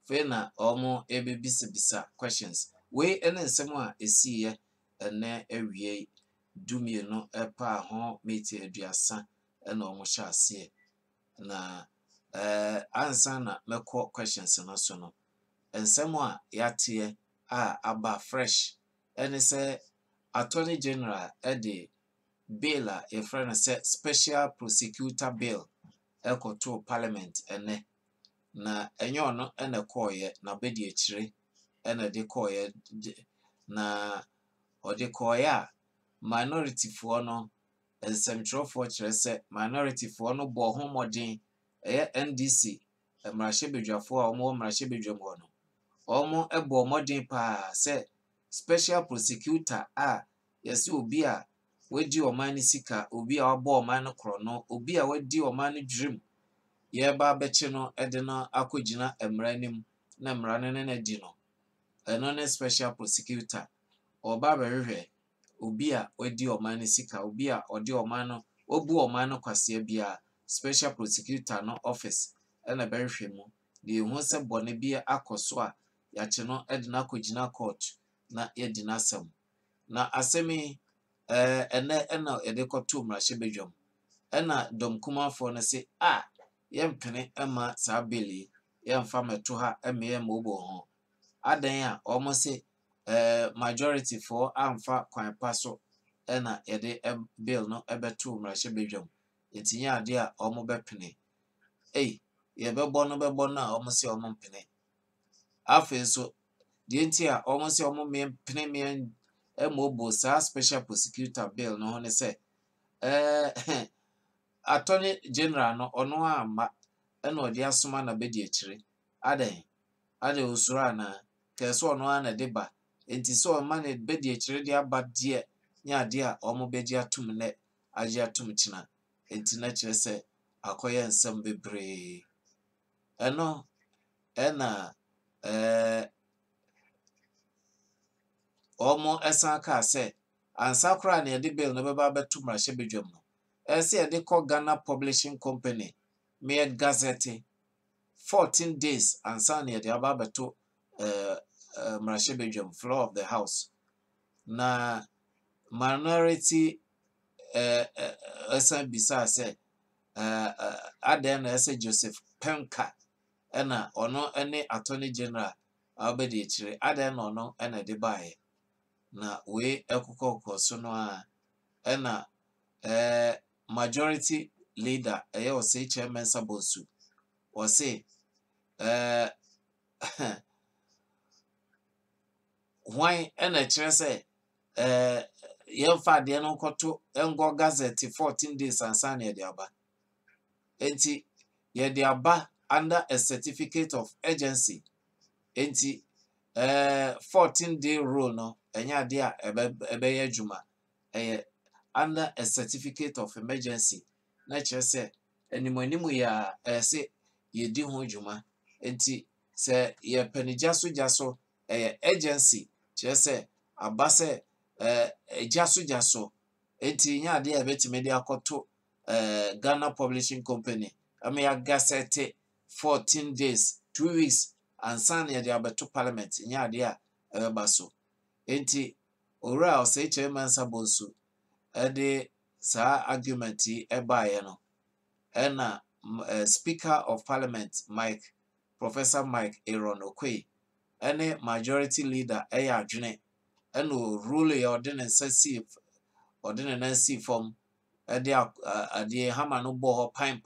fe na omo bisa questions we ene nsem a esiye ene ewie dumie no epa ho meti aduasa ena omo sha ase na ansa na meko questions no so no ensemo a yate a aba fresh ene se Attorney General ede bill a e friend say special prosecutor bill ekoto parliament ene na enyo no ene koye na bedi akire ene de koye na ode koye a minority fo no ensemtrofo kire se minority fo no bo ho modin NDC mrahye bedwafo a omo mrahye bedwam ho no omo ebo modin pa se special prosecutor a yesi obi a wedi oman sika obi a wabo oman no kro no obi a wedi oman no dream ye ba beche no ede no akogina emranim na emrane ne di no eno ne special prosecutor oba behwe obi a wedi oman sika obi a odi oman no obu oman no kwase bia special prosecutor no office ena behwe mu de hu se bone bia akoso a ya che no ede na akogina court na ye di na sam na asemi ene ena edekoto mrahye bedwam ena domkumafo no se yempene ema sa beli yemfa meto ha eme mobo ho adan a omo se majority for amfa kwan paso ena yede bill no ebeto mrahye bedwam etinya ade a omo bepene yebebo no bebo na omo se omo mpene afi so de ntia omo se omo mempene me mobo sa special prosecutor bill no ne se Attorney General no ono ama ena odi asoma na bedi akire ade usura na keso ono ana deba enti so ma na bedi akire de aba de nya de a omo beji atum ne agi atum china enti na kire se akoye nsem bebre eno ena omo esan ka se ansa kra na de bill no beba betu mrahye bedwam no ese de ko Ghana Publishing Company me gazette 14 days ansa na de aba betu mrahye bedwam floor of the house na minority esan bisa se aden na ese Joseph Penka ena ono ene Attorney General abedi akire aden na ono ena de bae na we ekukọ so no a ena majority leader o say chairman Sabosu o say why ena kire say yemfa de no koto engo gazette 14 days ansa na de aba enti ye de aba under a certificate of agency enti 14-day rule no enya de a ebe ya juma under a certificate of emergency na kire se animu ya se ye di ho juma enti se ye panijaso agency kire se abase jaso enti nya de ebetime de akoto Ghana Publishing Company am ya gazette 14 days 2 weeks and san ya de abeto parliament nya de a ebaso enti ora o say chairman Sabosu ede sa argument ebaye no ena speaker of parliament Professor Mike Aaron Okwe ene majority leader eya adwene eno rule ya ordinance si form ade hama no bo ho pan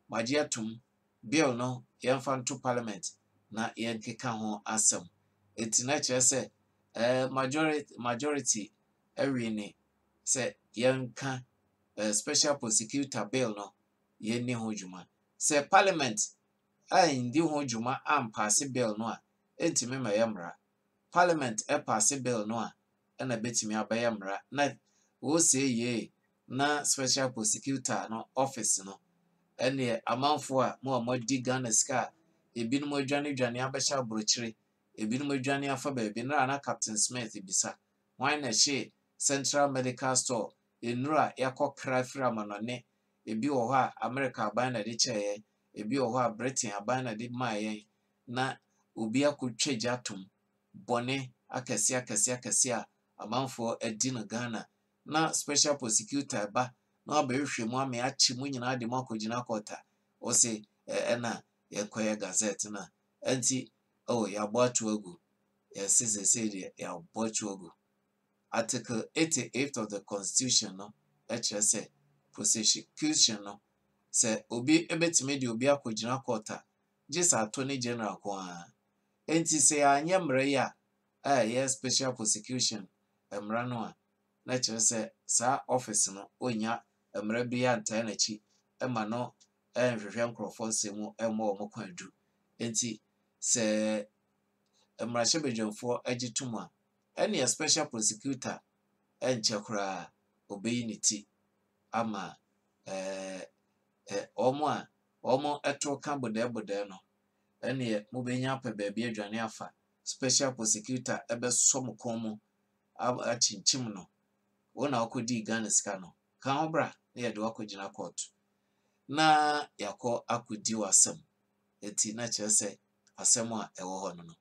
maji atum bill no yemfa to parliament na yenkeka ho asem etina kire se majority ewini se yenka special prosecutor bill no yenni ho juma se parliament indi ho juma ampasse bill no a entime ma yemra parliament passe bill no a na betimi abayemra na wo say ye na special prosecutor no office no ene amanfo a mo di Ghana ska ebinum adwane abesha brochire ebinum adwane afa ba ebi na Captain Smith bisa why na she Central Medical Store enura yakokra fira manone ebi wo ha America aban na de cheye ebi wo ha Britain aban na de maye na obi akotwa gyatom bone akese a amanfoɔ adi no Ghana na special prosecutor ba na ɔbɛhwehwɛ mu ame akye mu nyinaa de mu akɔgyina kɔta ɔse ɛna yɛkɔyɛ gazette na ɛnti yɛabɔ ato agu yɛse sɛsei deɛ yɛabɔ ato agu. Article 88 of the Constitution no ɛkyerɛ sɛ prosecution no sɛ obi ebetumi de obi akɔgyina kɔta gye sɛ attorney general ko a enti sɛ yɛanyɛ mmara yi a ɛyɛ special prosecution mmara no a na kyerɛ sɛ saa office no onya mmara bi antae n'akyi ɛma no nhwehwɛ nkurɔfoɔ nsɛm mu ɛmmɔ wɔn kwan adu. Enti sɛ mmarahyɛbadwamfoɔ agye tom a ɛne special prosecutor ɛnkyɛ koraa obeyi ne ti ama wɔn ɛto ka bodɛbodɛ no ɛne mobɛnya apɛ baabi adwane afa special prosecutor ɛbɛsɔ mo kɔn mu akyinkyim no wɔn a wɔkɔdi Ghana sika no ka ho bra na yɛde wakɔgyina court na yakɔ akɔdi w'asɛm. Eti na kyerɛ sɛ asɛm a ɛwɔ hɔ no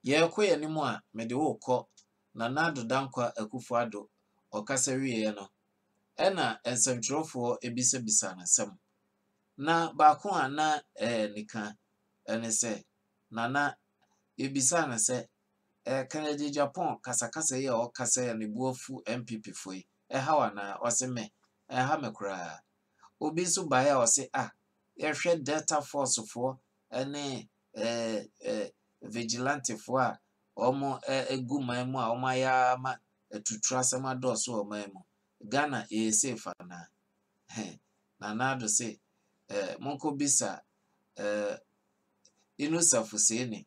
yɛkɔ yɛn mu a mede wokɔ na Addo Dankwa Akufo Addo ɔkasa wieɛ no ɛna nsɛmtwerɛfoɔ ebisabisa n'asɛm na baako a na nika ɛne sɛ nana ebisa na sɛ Kennedy Japan kasakasa yi a ɔkasa yɛ ne buafu MPP foi ɛhawa na ɔse me ɛha me koraa. Obi so bae a ɔse yɛhwɛ Delta Force foɔ ɛne vigilante foɔ a ɔmo egu man mu a ɔmo ayɛ ama atutu asɛm adɔɔso wɔ man mu Ghana yɛ safe na Nana Addo se monko bisa Inusa Fuseni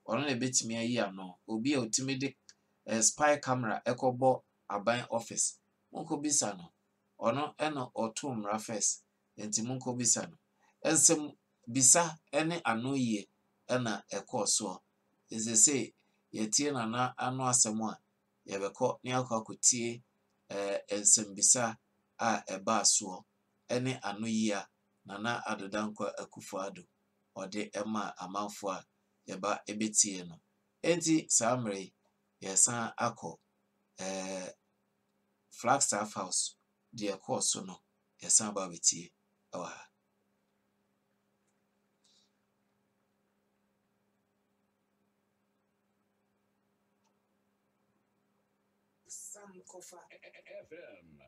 ɔno na betumi ayi ano obi a otimi de spy camera ɛkɔbɔ aban office monko bisa no ɔno ɛna ɔto mmara first enti monko bisa no ensem bisa ɛne ano yie ɛna ɛkɔ so ɛsɛ yɛtie Nana ano asɛm a yɛbɛkɔ ne akɔtie ensem bisa a ɛba so ɛne ano yie a Nana Addo Dankwa Akufo Addo ɔde ɛma amanfo a yɛba ebetie no. Enti saa mmere yɛsan akɔ Flagstaff House deɛ ɛkɔɔ so no yɛsan ba betie ɛwɔ ha. Sankofa FM.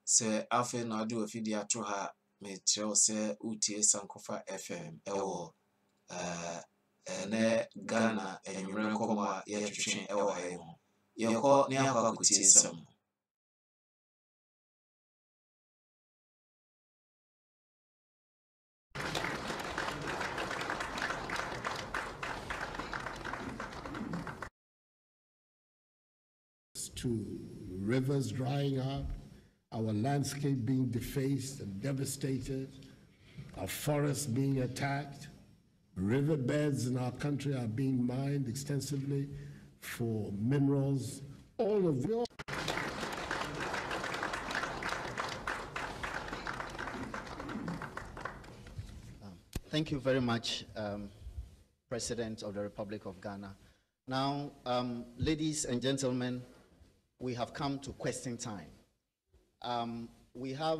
Sɛ afei na ɔde ofidi ato ha mekyerɛw sɛ utie Sankofa FM ɛwɔ ne Ghana enwumere nkɔmɔ a yɛtwetwe ɛwɔ ha yi ho yɛkɔ ne akɔ akɔtie nsɛm. To rivers drying up, our landscape being defaced and devastated, our forests being attacked, riverbeds in our country are being mined extensively for minerals, all of them. Thank you very much, President of the Republic of Ghana. Now, ladies and gentlemen, we have come to question time. We have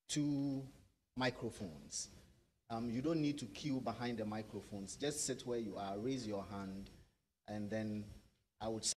2 microphones. You don't need to queue behind the microphones. Just sit where you are, raise your hand, and then I would say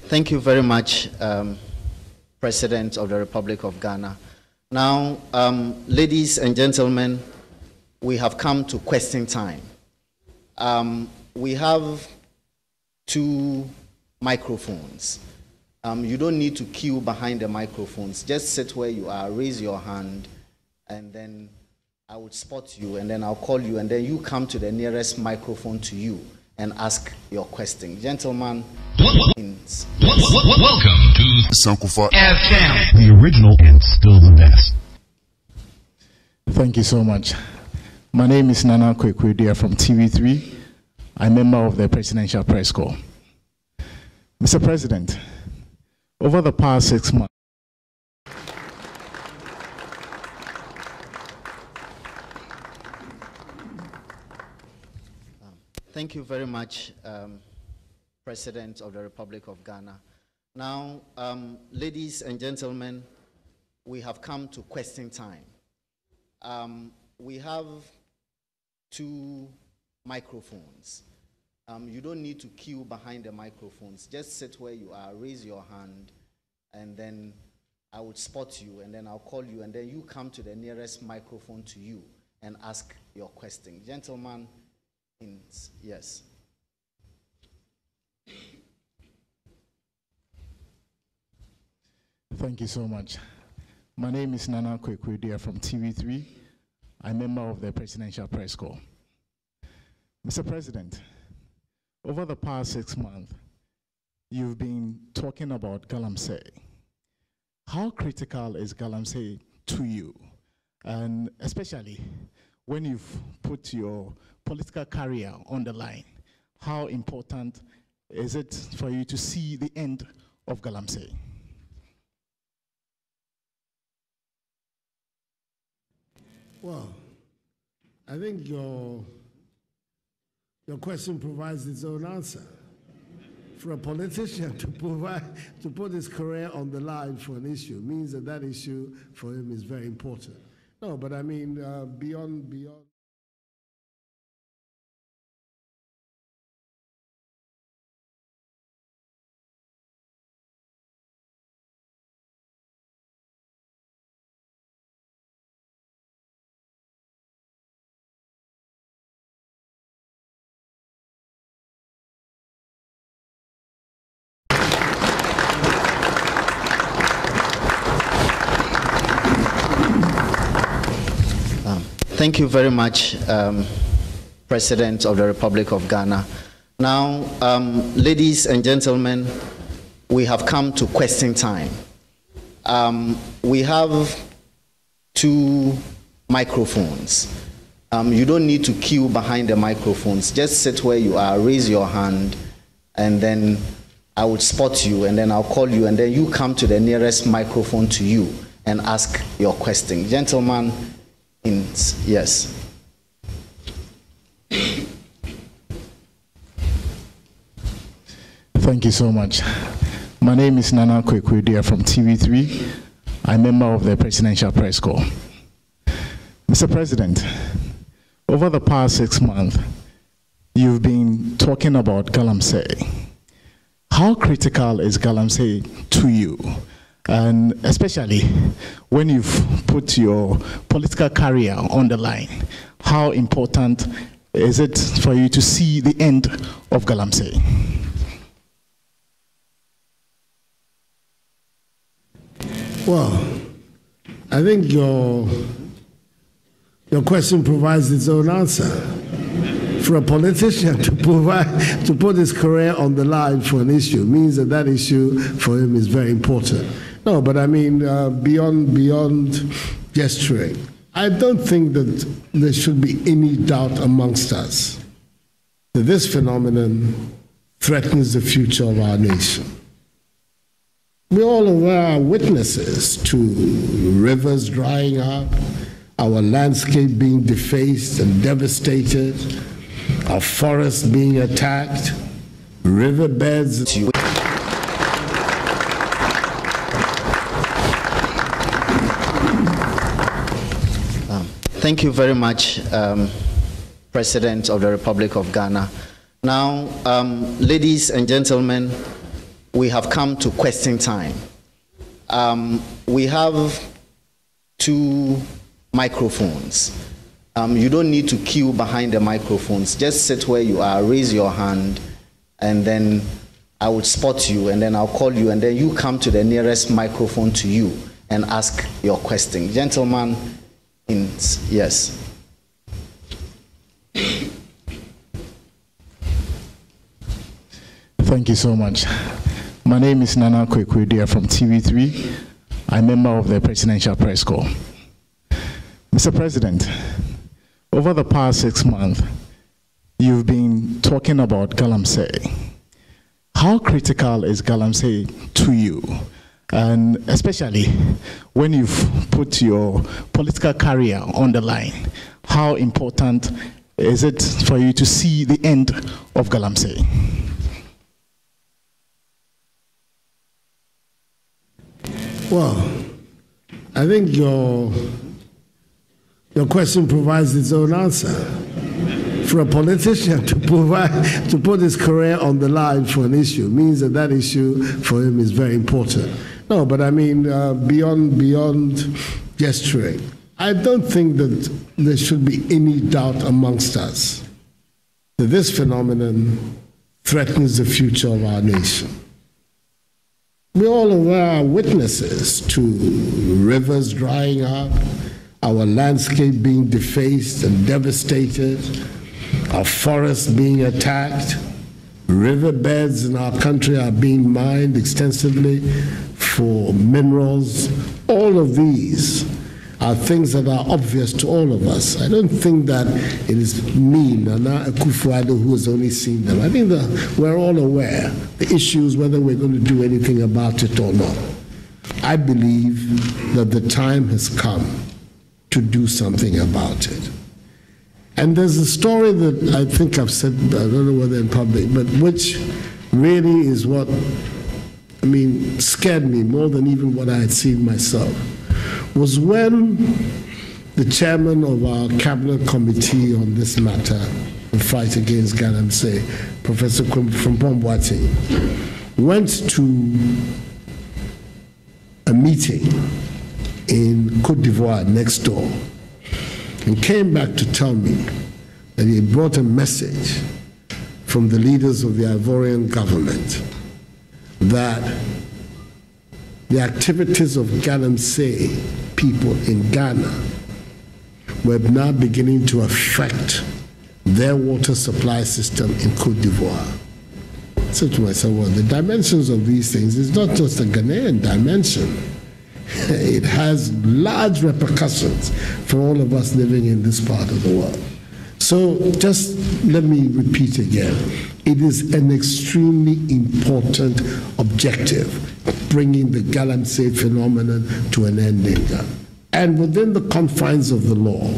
thank you very much, President of the Republic of Ghana. Now, ladies and gentlemen, we have come to question time. We have 2 microphones. You don't need to queue behind the microphones. Just sit where you are, raise your hand, and then I would spot you, and then I'll call you, and then you come to the nearest microphone to you and ask your question. Gentlemen, welcome to Sankofa FM, the original and still the best. Thank you so much. My name is Nana Kwekwedia from TV3. I'm a member of the Presidential Press Corps. Mr. President, over the past 6 months, thank you very much, President of the Republic of Ghana. Now, ladies and gentlemen, we have come to question time. We have 2 microphones. You don't need to queue behind the microphones. Just sit where you are, raise your hand, and then I would spot you, and then I'll call you, and then you come to the nearest microphone to you and ask your question. Gentlemen, yes. Thank you so much. My name is Nana Kwekwedia from TV3. I'm a member of the Presidential Press Corps. Mr. President, over the past 6 months, you've been talking about Galamsey. How critical is Galamsey to you? And especially when you've put your political career on the line, how important is it for you to see the end of Galamsey? Well, I think your question provides its own answer. For a politician to put his career on the line for an issue means that that issue for him is very important. No, but I mean, beyond. Thank you very much, President of the Republic of Ghana. Now, ladies and gentlemen, we have come to question time. We have 2 microphones. You don't need to queue behind the microphones. Just sit where you are, raise your hand, and then I would spot you, and then I'll call you, and then you come to the nearest microphone to you and ask your question. Gentlemen, yes. Thank you so much. My name is Nana Kwekwedia from TV3. I'm a member of the Presidential Press Corps. Mr. President, over the past 6 months, you've been talking about Galamsey. How critical is Galamsey to you? And especially when you've put your political career on the line, how important is it for you to see the end of Galamsey? Well, I think your question provides its own answer. For a politician to put his career on the line for an issue means that that issue for him is very important. No, but I mean, beyond gesturing, I don't think that there should be any doubt amongst us that this phenomenon threatens the future of our nation. We all are witnesses to rivers drying up, our landscape being defaced and devastated, our forests being attacked, riverbeds. Thank you very much, President of the Republic of Ghana. Now, ladies and gentlemen, we have come to question time. We have 2 microphones. You don't need to queue behind the microphones. Just sit where you are, raise your hand, and then I would spot you, and then I'll call you, and then you come to the nearest microphone to you and ask your question. Gentlemen, Yes. Thank you so much. My name is Nana Kwekwe from TV3. I'm a member of the Presidential Press Corps. Mr. President, over the past 6 months, you've been talking about Galamsey. How critical is Galamsey to you? And especially when you've put your political career on the line, how important is it for you to see the end of Galamsey? Well, I think your question provides its own answer. For a politician to put his career on the line for an issue means that issue for him is very important. No, but I mean, beyond gesturing, I don't think that there should be any doubt amongst us that this phenomenon threatens the future of our nation. We all are witnesses to rivers drying up, our landscape being defaced and devastated, our forests being attacked, riverbeds in our country are being mined extensively for minerals. All of these are things that are obvious to all of us. I don't think that it is me, Nana Akufo, Addo, who has only seen them. I think that we're all aware the issues, whether we're going to do anything about it or not. I believe that the time has come to do something about it. And there's a story that I think I've said, I don't know whether in public, but which really is what, I mean, scared me more than even what I had seen myself, was when the chairman of our cabinet committee on this matter, the fight against Galamsey, Professor Frimpong-Boateng, went to a meeting in Cote d'Ivoire next door and came back to tell me that he brought a message from the leaders of the Ivorian government that the activities of Galamsey people in Ghana were now beginning to affect their water supply system in Cote d'Ivoire. I said to myself, well, the dimensions of these things is not just a Ghanaian dimension. It has large repercussions for all of us living in this part of the world. So just let me repeat again. It is an extremely important objective, bringing the Galamsey phenomenon to an end in Ghana. And within the confines of the law,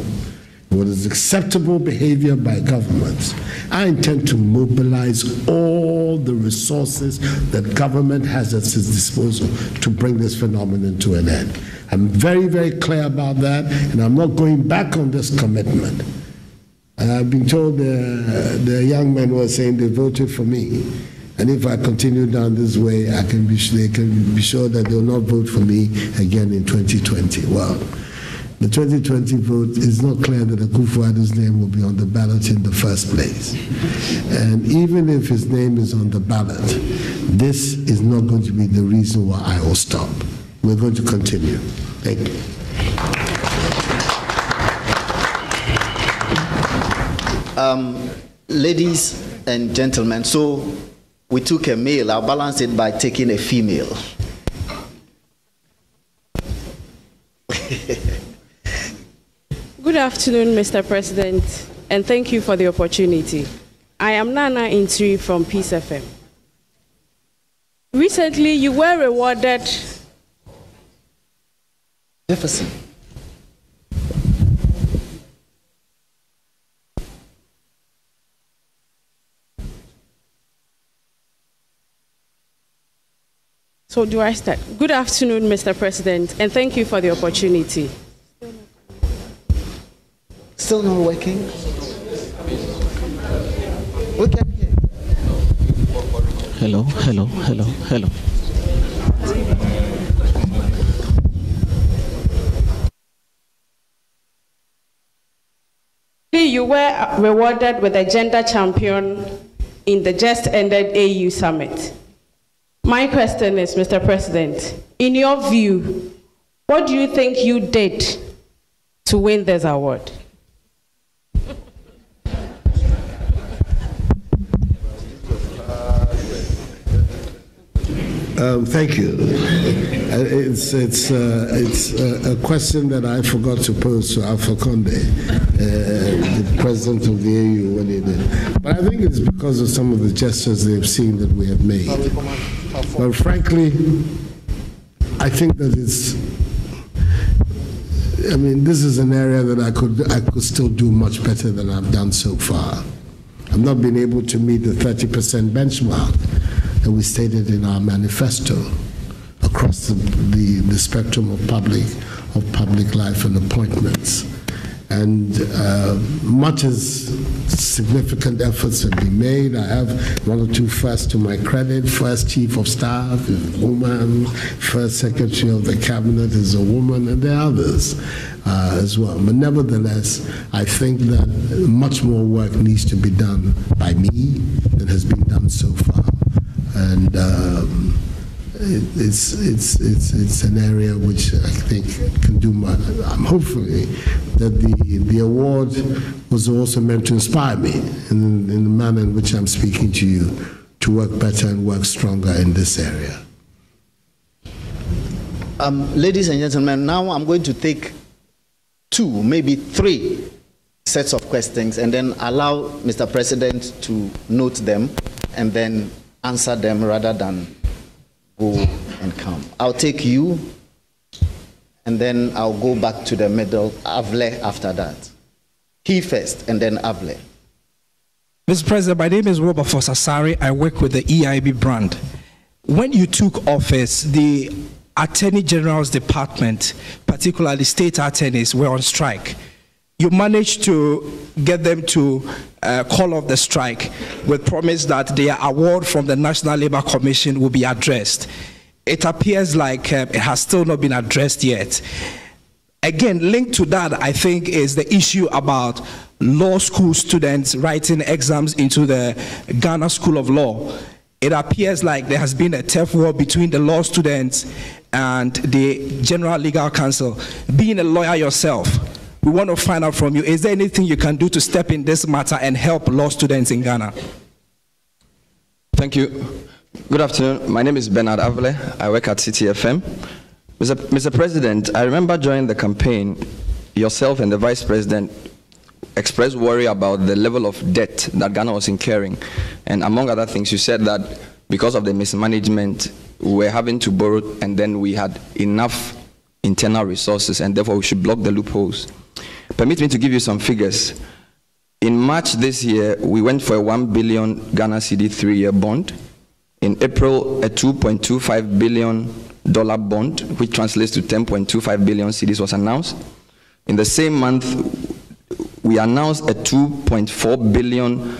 what is acceptable behavior by governments, I intend to mobilize all the resources that government has at its disposal to bring this phenomenon to an end. I'm very, very clear about that, and I'm not going back on this commitment. I've been told the young men were saying they voted for me, and if I continue down this way, they can be sure that they will not vote for me again in 2020. Well, the 2020 vote is not clear that Akufo Addo's name will be on the ballot in the first place. And even if his name is on the ballot, this is not going to be the reason why I will stop. We're going to continue. Thank you. Ladies and gentlemen, so we took a male, I'll balance it by taking a female. Good afternoon, Mr. President, and thank you for the opportunity. I am Nana Intri from Peace FM. Recently, you were rewarded. Jefferson. So do I start? Good afternoon, Mr. President, and thank you for the opportunity. Still not working? We can hear. Hello. You were rewarded with a gender champion in the just ended AU summit. My question is, Mr. President, in your view, what do you think you did to win this award? Thank you. It's a question that I forgot to pose to Alpha Conde, the president of the AU, when he did. But I think it's because of some of the gestures they've seen that we have made. But frankly, I think that this is an area that I could still do much better than I've done so far. I've not been able to meet the 30% benchmark that we stated in our manifesto across the spectrum of public life and appointments. And much as significant efforts have been made. I have one or two firsts to my credit. First Chief of Staff is a woman, First Secretary of the Cabinet is a woman, and there are others as well. But nevertheless, I think that much more work needs to be done by me than has been done so far. And it's an area which I think can do much. Hopefully that the award was also meant to inspire me in the manner in which I'm speaking to you to work better and work stronger in this area. Ladies and gentlemen, now I'm going to take 2, maybe 3 sets of questions and then allow Mr. President to note them and then answer them rather than go and come. I'll take you, and then I'll go back to the middle, Avle after that. He first, and then Avle. Mr. President, my name is Robert Fosasari. I work with the EIB brand. When you took office, the Attorney General's department, particularly state attorneys, were on strike. You managed to get them to call off the strike with promise that their award from the National Labour Commission will be addressed. It appears like it has still not been addressed yet. Again, linked to that, I think, is the issue about law school students writing exams into the Ghana School of Law. It appears like there has been a turf war between the law students and the General Legal Counsel. Being a lawyer yourself, we want to find out from you, is there anything you can do to step in this matter and help law students in Ghana? Thank you. Good afternoon. My name is Bernard Avle. I work at City FM. Mr. President, I remember during the campaign, yourself and the Vice President expressed worry about the level of debt that Ghana was incurring. And among other things, you said that because of the mismanagement, we were having to borrow, and then we had enough internal resources, and therefore we should block the loopholes. Permit me to give you some figures. In March this year, we went for a 1 billion Ghana cedi 3-year bond. In April, a $2.25 billion bond, which translates to 10.25 billion cedis, was announced. In the same month, we announced a $2.4 billion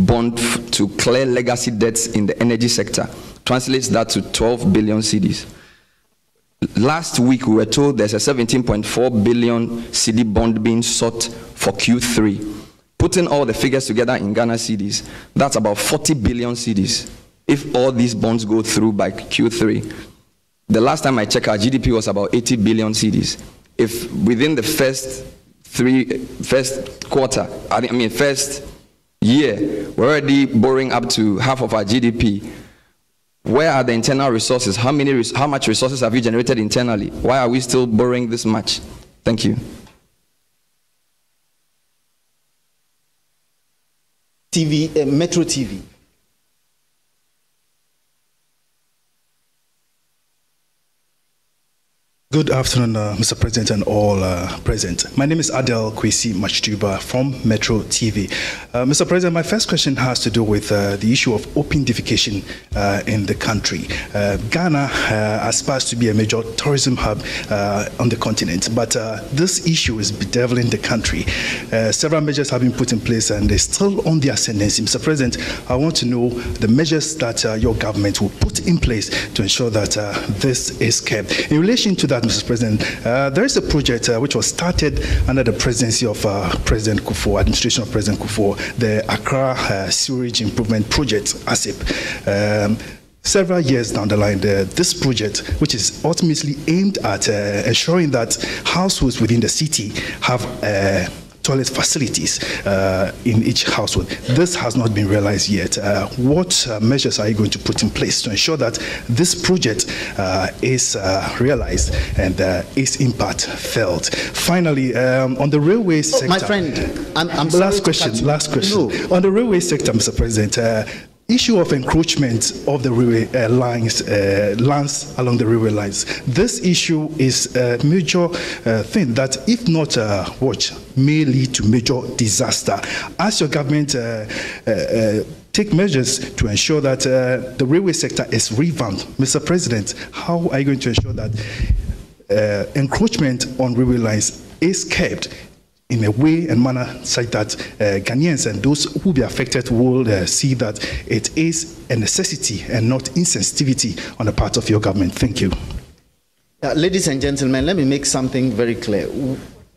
bond to clear legacy debts in the energy sector. Translates that to 12 billion cedis. Last week, we were told there's a 17.4 billion cedi bond being sought for Q3. Putting all the figures together in Ghana cedis, that's about 40 billion cedis if all these bonds go through by Q3. The last time I checked, our GDP was about 80 billion cedis. If within the first year, we're already borrowing up to half of our GDP, where are the internal resources? How much resources have you generated internally? Why are we still borrowing this much? Thank you. Metro TV. Good afternoon, Mr. President and all present. My name is Addo Kwesi Machtuba from Metro TV. Mr. President, my first question has to do with the issue of open defecation in the country. Ghana aspires to be a major tourism hub on the continent, but this issue is bedeviling the country. Several measures have been put in place and they're still on the ascendancy. Mr. President, I want to know the measures that your government will put in place to ensure that this is kept. In relation to that, Mr. President, there is a project which was started under the presidency of President Akufo, administration of President Akufo, the Accra Sewerage Improvement Project, ASIP. several years down the line, this project, which is ultimately aimed at ensuring that households within the city have toilet facilities in each household. This has not been realized yet. What measures are you going to put in place to ensure that this project is realized and its impact felt? Finally, on the railway sector... My friend, I'm sorry last question. No. On the railway sector, Mr. President, issue of encroachment of the railway lands along the railway lines. This issue is a major thing that, if not watched, may lead to major disaster. As your government take measures to ensure that the railway sector is revamped, Mr. President, how are you going to ensure that encroachment on railway lines is kept in a way and manner such that Ghanaians and those who will be affected will see that it is a necessity and not insensitivity on the part of your government? Thank you. Ladies and gentlemen, let me make something very clear.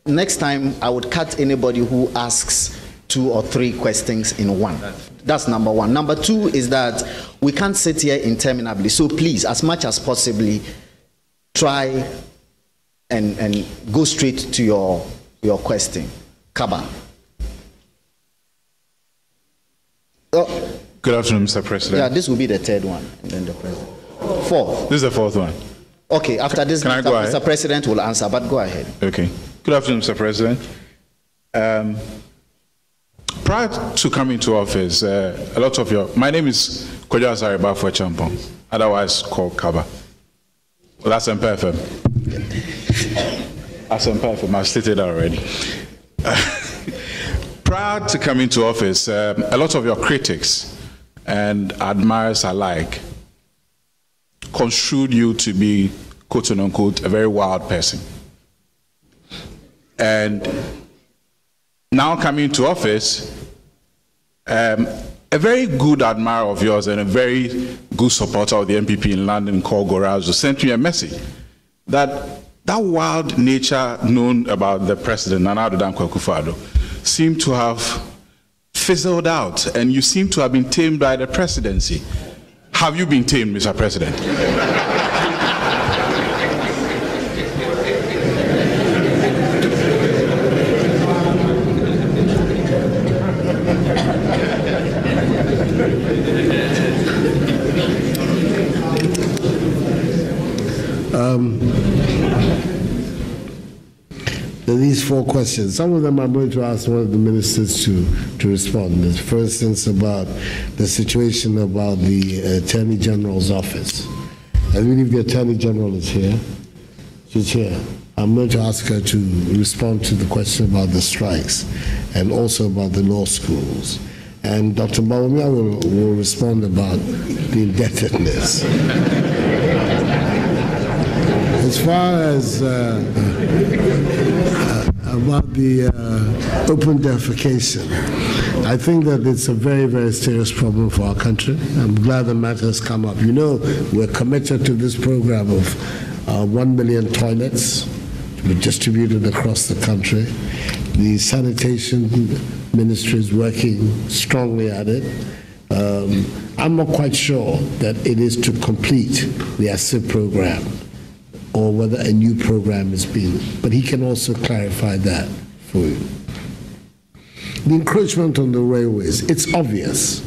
Next time, I would cut anybody who asks 2 or 3 questions in one. That's number one. Number two is that we can't sit here interminably. So please, as much as possibly, try and go straight to your question. Kaba. Good afternoon, Mr. President. Yeah, this will be the 3rd one, and then the president. 4th. This is the 4th one. Okay, after this, Mr. President will answer, but go ahead. Okay. Good afternoon, Mr. President. Prior to coming to office, a lot of my name is Kojo Asariba for Champon, otherwise called Kaba. Well, that's MPFM. As MPFM, I've stated that already. Prior to coming to office, a lot of your critics and admirers alike construed you to be, quote unquote, a very wild person. And now coming to office, a very good admirer of yours and a very good supporter of the MPP in London called Gorazo sent me a message that wild nature known about the president, Nana Addo Akufo, seemed to have fizzled out, and you seem to have been tamed by the presidency. Have you been tamed, Mr. President? These 4 questions, some of them I'm going to ask one of the ministers to respond. For instance, about the situation about the Attorney General's office. I believe the Attorney General is here. She's here. I'm going to ask her to respond to the question about the strikes and also about the law schools. And Dr. Bawumia will respond about the indebtedness. As far as about the open defecation, I think that it's a very, very serious problem for our country. I'm glad the matter has come up. You know, we're committed to this program of 1 million toilets to be distributed across the country. The sanitation ministry is working strongly at it. I'm not quite sure that it is to complete the ASIP program, or whether a new program is being, but he can also clarify that for you. The encroachment on the railways, it's obvious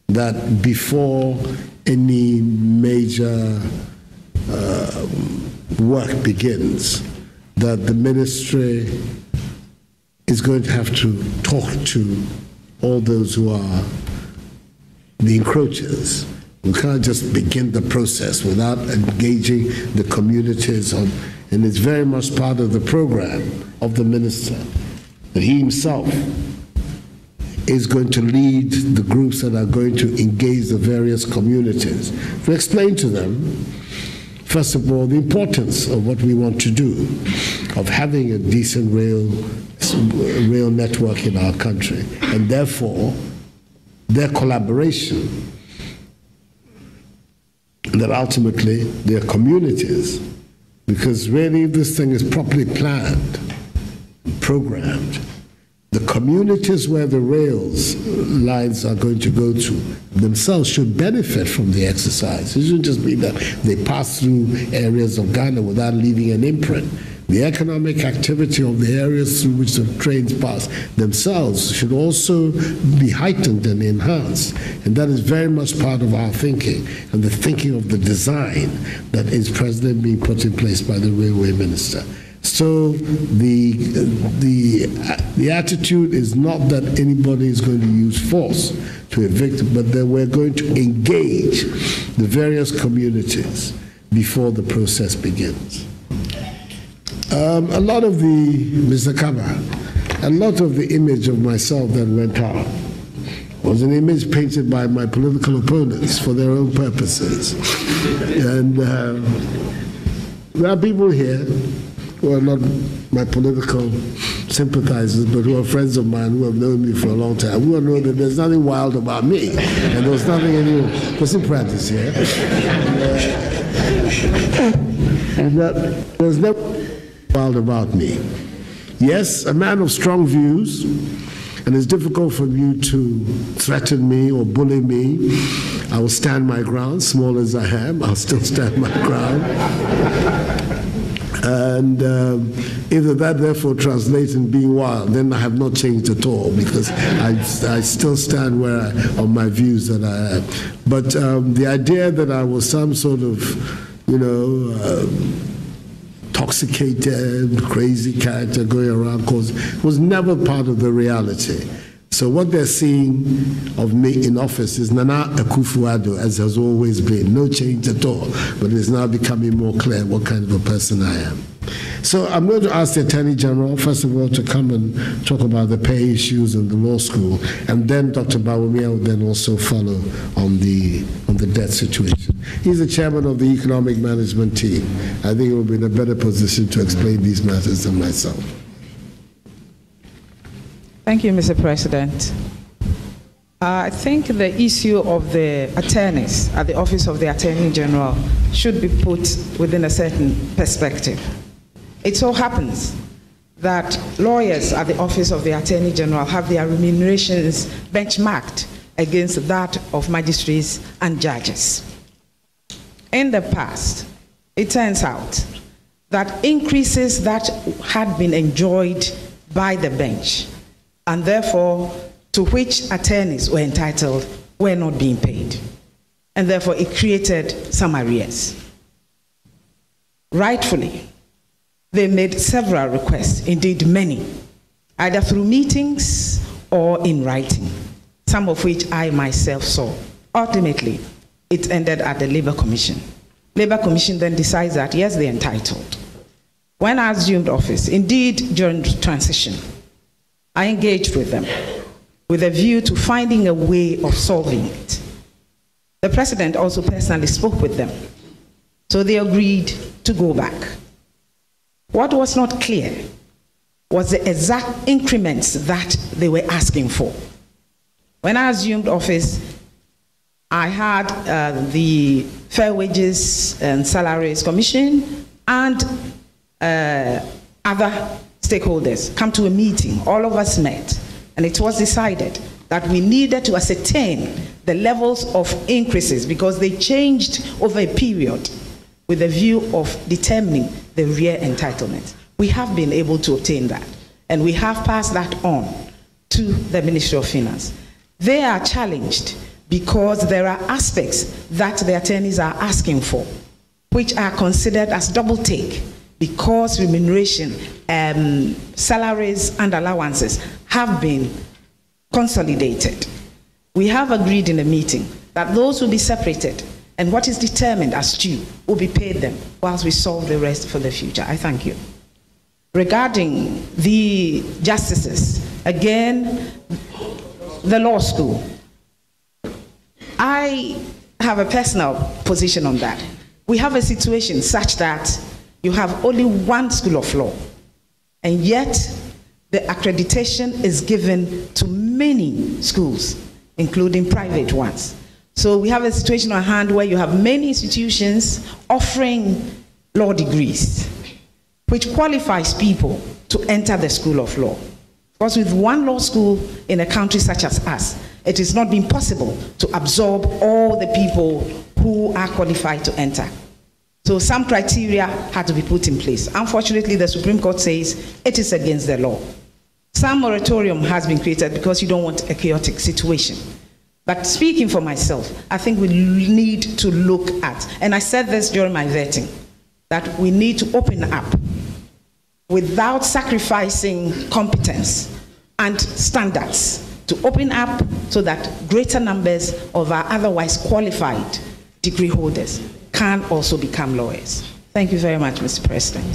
that before any major work begins, that the ministry is going to have to talk to all those who are the encroachers. We can't just begin the process without engaging the communities on, and it's very much part of the program of the minister that he himself is going to lead the groups that are going to engage the various communities to explain to them, first of all, the importance of what we want to do, of having a decent rail network in our country, and therefore their collaboration, that ultimately their communities, because really if this thing is properly planned, programmed, The communities where the rails lines are going to go to themselves should benefit from the exercise. It shouldn't just be that they pass through areas of Ghana without leaving an imprint. The economic activity of the areas through which the trains pass themselves should also be heightened and enhanced. And that is very much part of our thinking and the thinking of the design that is presently being put in place by the Railway Minister. So the attitude is not that anybody is going to use force to evict, but that we're going to engage the various communities before the process begins. A lot of Mr. Kaba, a lot of the image of myself that went out was an image painted by my political opponents for their own purposes. And there are people here who are not my political sympathizers, but who are friends of mine who have known me for a long time, who know that there's nothing wild about me, and there's nothing in practice here. And that there's never wild about me. Yes, a man of strong views, and it's difficult for you to threaten me or bully me. I will stand my ground, small as I am, I'll still stand my ground. And if that therefore translates in being wild, then I have not changed at all, because I still stand on my views that I am. But the idea that I was some sort of, intoxicated, crazy character going around was never part of the reality. So what they're seeing of me in office is Nana Akufo Addo, as has always been. No change at all, but it's now becoming more clear what kind of a person I am. So I'm going to ask the Attorney General, first of all, to come and talk about the pay issues in the law school, and then Dr. Bawumia will then also follow on the debt situation. He's the chairman of the economic management team. I think he will be in a better position to explain these matters than myself. Thank you, Mr. President. I think the issue of the attorneys at the Office of the Attorney General should be put within a certain perspective. It so happens that lawyers at the Office of the Attorney General have their remunerations benchmarked against that of magistrates and judges. In the past, it turns out that increases that had been enjoyed by the bench, and therefore to which attorneys were entitled, were not being paid. And therefore it created some arrears. Rightfully, they made several requests, indeed many, either through meetings or in writing, some of which I myself saw. Ultimately, it ended at the Labour Commission. Labour Commission then decides that, yes, they're entitled. When I assumed office, indeed during transition, I engaged with them with a view to finding a way of solving it. The president also personally spoke with them, so they agreed to go back. What was not clear was the exact increments that they were asking for. When I assumed office, I had the Fair Wages and Salaries Commission and other stakeholders come to a meeting. All of us met, and it was decided that we needed to ascertain the levels of increases because they changed over a period with a view of determining the real entitlement. We have been able to obtain that, and we have passed that on to the Ministry of Finance. They are challenged because there are aspects that the attorneys are asking for, which are considered as double take, because remuneration, salaries and allowances have been consolidated. We have agreed in a meeting that those will be separated, and what is determined as due will be paid them whilst we solve the rest for the future. I thank you. Regarding the justices, again, the law school, I have a personal position on that. We have a situation such that you have only one school of law, and yet the accreditation is given to many schools, including private ones. So we have a situation on hand where you have many institutions offering law degrees, which qualifies people to enter the school of law. Because with one law school in a country such as us, it is not been possible to absorb all the people who are qualified to enter. So some criteria had to be put in place. Unfortunately, the Supreme Court says it is against the law. Some moratorium has been created because you don't want a chaotic situation. But speaking for myself, I think we need to look at, and I said this during my vetting, that we need to open up without sacrificing competence and standards, to open up so that greater numbers of our otherwise qualified degree holders can also become lawyers. Thank you very much, Mr. President.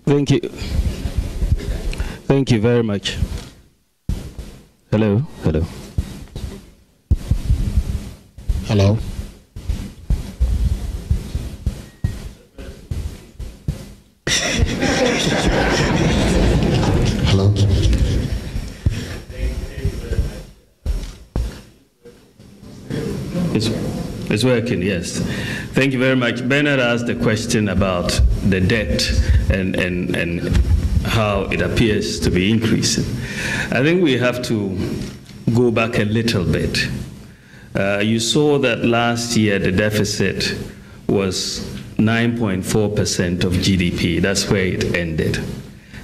Thank you. Thank you very much. Hello, hello. Hello. Hello. It's working, yes. Thank you very much. Bernard asked a question about the debt and how it appears to be increasing. I think we have to go back a little bit. You saw that last year the deficit was 9.4% of GDP. That's where it ended.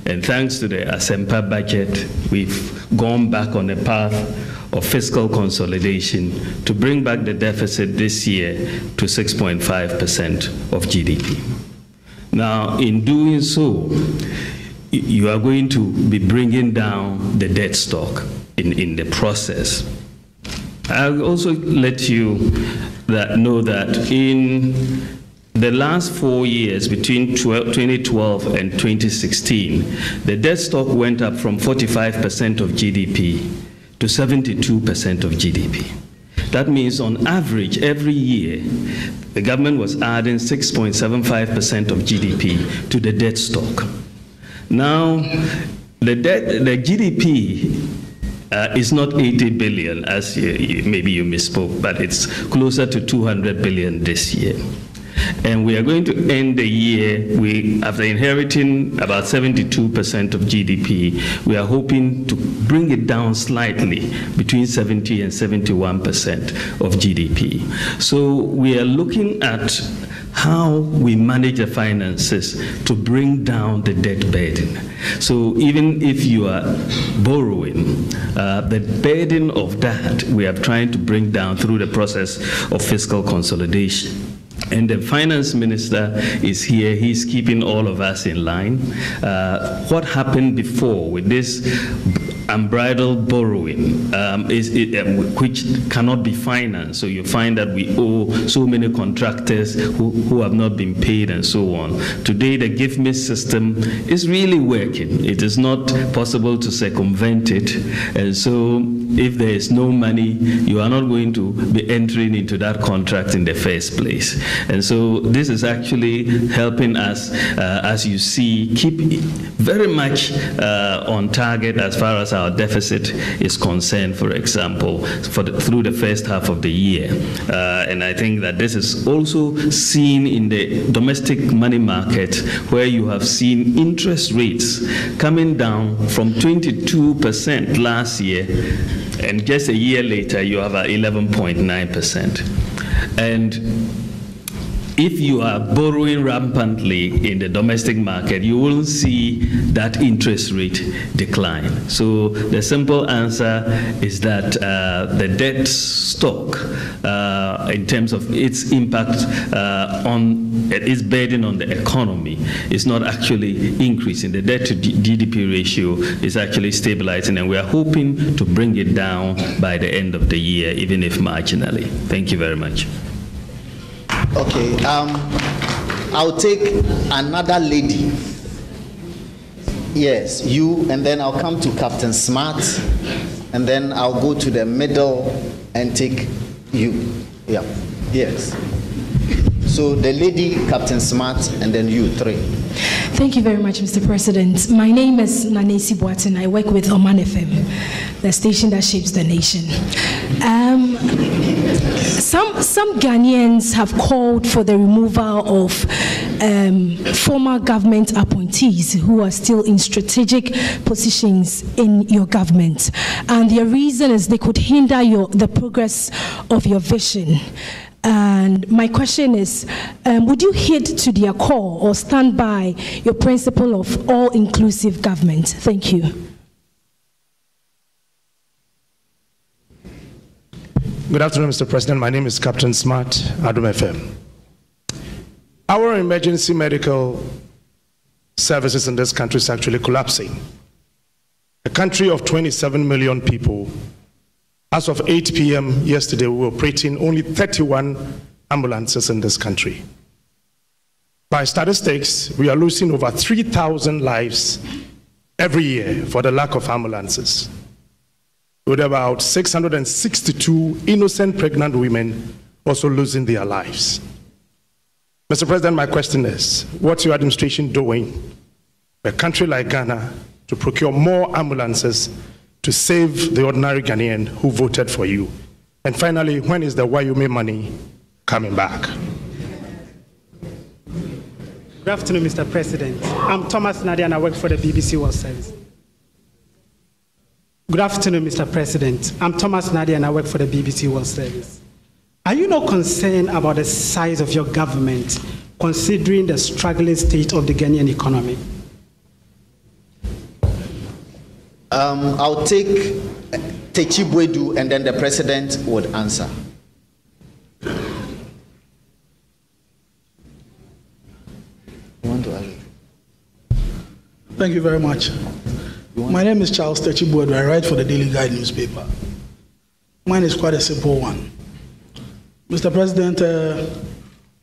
And thanks to the Asempa budget, we've gone back on a path of fiscal consolidation to bring back the deficit this year to 6.5% of GDP. Now, in doing so, you are going to be bringing down the debt stock in the process. I'll also let you know that in the last 4 years, between 2012 and 2016, the debt stock went up from 45% of GDP to 72% of GDP. That means on average, every year, the government was adding 6.75% of GDP to the debt stock. Now, the GDP is not 80 billion, as maybe you misspoke, but it's closer to 200 billion this year. And we are going to end the year, after inheriting about 72% of GDP, we are hoping to bring it down slightly, between 70 and 71% of GDP. So we are looking at how we manage the finances to bring down the debt burden. So even if you are borrowing, the burden of that we are trying to bring down through the process of fiscal consolidation. And the finance minister is here. He's keeping all of us in line. What happened before with this unbridled borrowing, which cannot be financed. So you find that we owe so many contractors who have not been paid and so on. Today, the Give Me system is really working. It is not possible to circumvent it. And so if there is no money, you are not going to be entering into that contract in the first place. And so this is actually helping us, as you see, keep very much on target as far as our deficit is concerned, for example, through the first half of the year. And I think that this is also seen in the domestic money market, where you have seen interest rates coming down from 22% last year, and just a year later you have 11.9%. And if you are borrowing rampantly in the domestic market, you will see that interest rate decline. So the simple answer is that the debt stock, in terms of its impact on its burden on the economy, is not actually increasing. The debt to GDP ratio is actually stabilizing, and we are hoping to bring it down by the end of the year, even if marginally. Thank you very much. Okay, I'll take another lady. Yes, you, and then I'll come to Captain Smart, and then I'll go to the middle and take you. Yeah, yes. So the lady, Captain Smart, and then you, three. Thank you very much, Mr. President. My name is Nanesi Boatin. I work with Oman FM, the station that shapes the nation. Some Ghanaians have called for the removal of former government appointees who are still in strategic positions in your government. And their reason is they could hinder the progress of your vision. And my question is, would you heed to their call or stand by your principle of all-inclusive government? Thank you. Good afternoon, Mr. President. My name is Captain Smart, Addo FM. Our emergency medical services in this country is actually collapsing. A country of 27 million people, as of 8 p.m. yesterday, we were operating only 31 ambulances in this country. By statistics, we are losing over 3,000 lives every year for the lack of ambulances, with about 662 innocent pregnant women also losing their lives. Mr. President, my question is, what's your administration doing for a country like Ghana to procure more ambulances to save the ordinary Ghanaian who voted for you? And finally, when is the Wayume money coming back? Good afternoon, Mr. President. I'm Thomas Nadia and I work for the BBC World Service. Good afternoon, Mr. President. I'm Thomas Nadia and I work for the BBC World Service. Are you not concerned about the size of your government, considering the struggling state of the Ghanaian economy? I'll take Techi Bwedu and then the President would answer. Thank you very much. My name is Charles Techi Bwedu. I write for the Daily Guide newspaper. Mine is quite a simple one. Mr. President,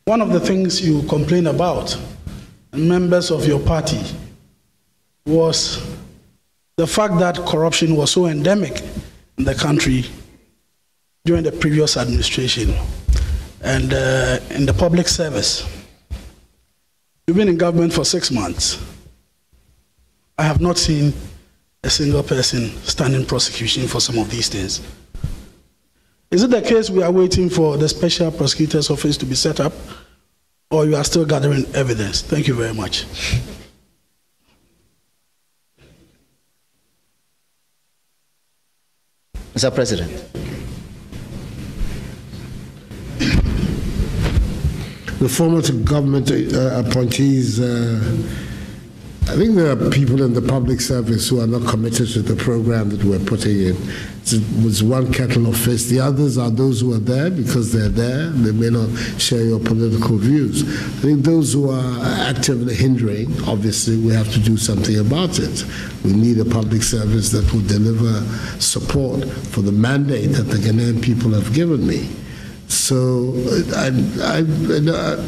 one of the things you complain about, members of your party, was the fact that corruption was so endemic in the country during the previous administration and in the public service. You've been in government for 6 months. I have not seen a single person standing prosecution for some of these things. Is it the case we are waiting for the Special Prosecutor's Office to be set up, or you are still gathering evidence? Thank you very much. Mr. President. The former government appointees, I think there are people in the public service who are not committed to the program that we're putting in. It was one kettle of fish. The others are those who are there because they're there. They may not share your political views. I think those who are actively hindering, obviously, we have to do something about it. We need a public service that will deliver support for the mandate that the Ghanaian people have given me. So,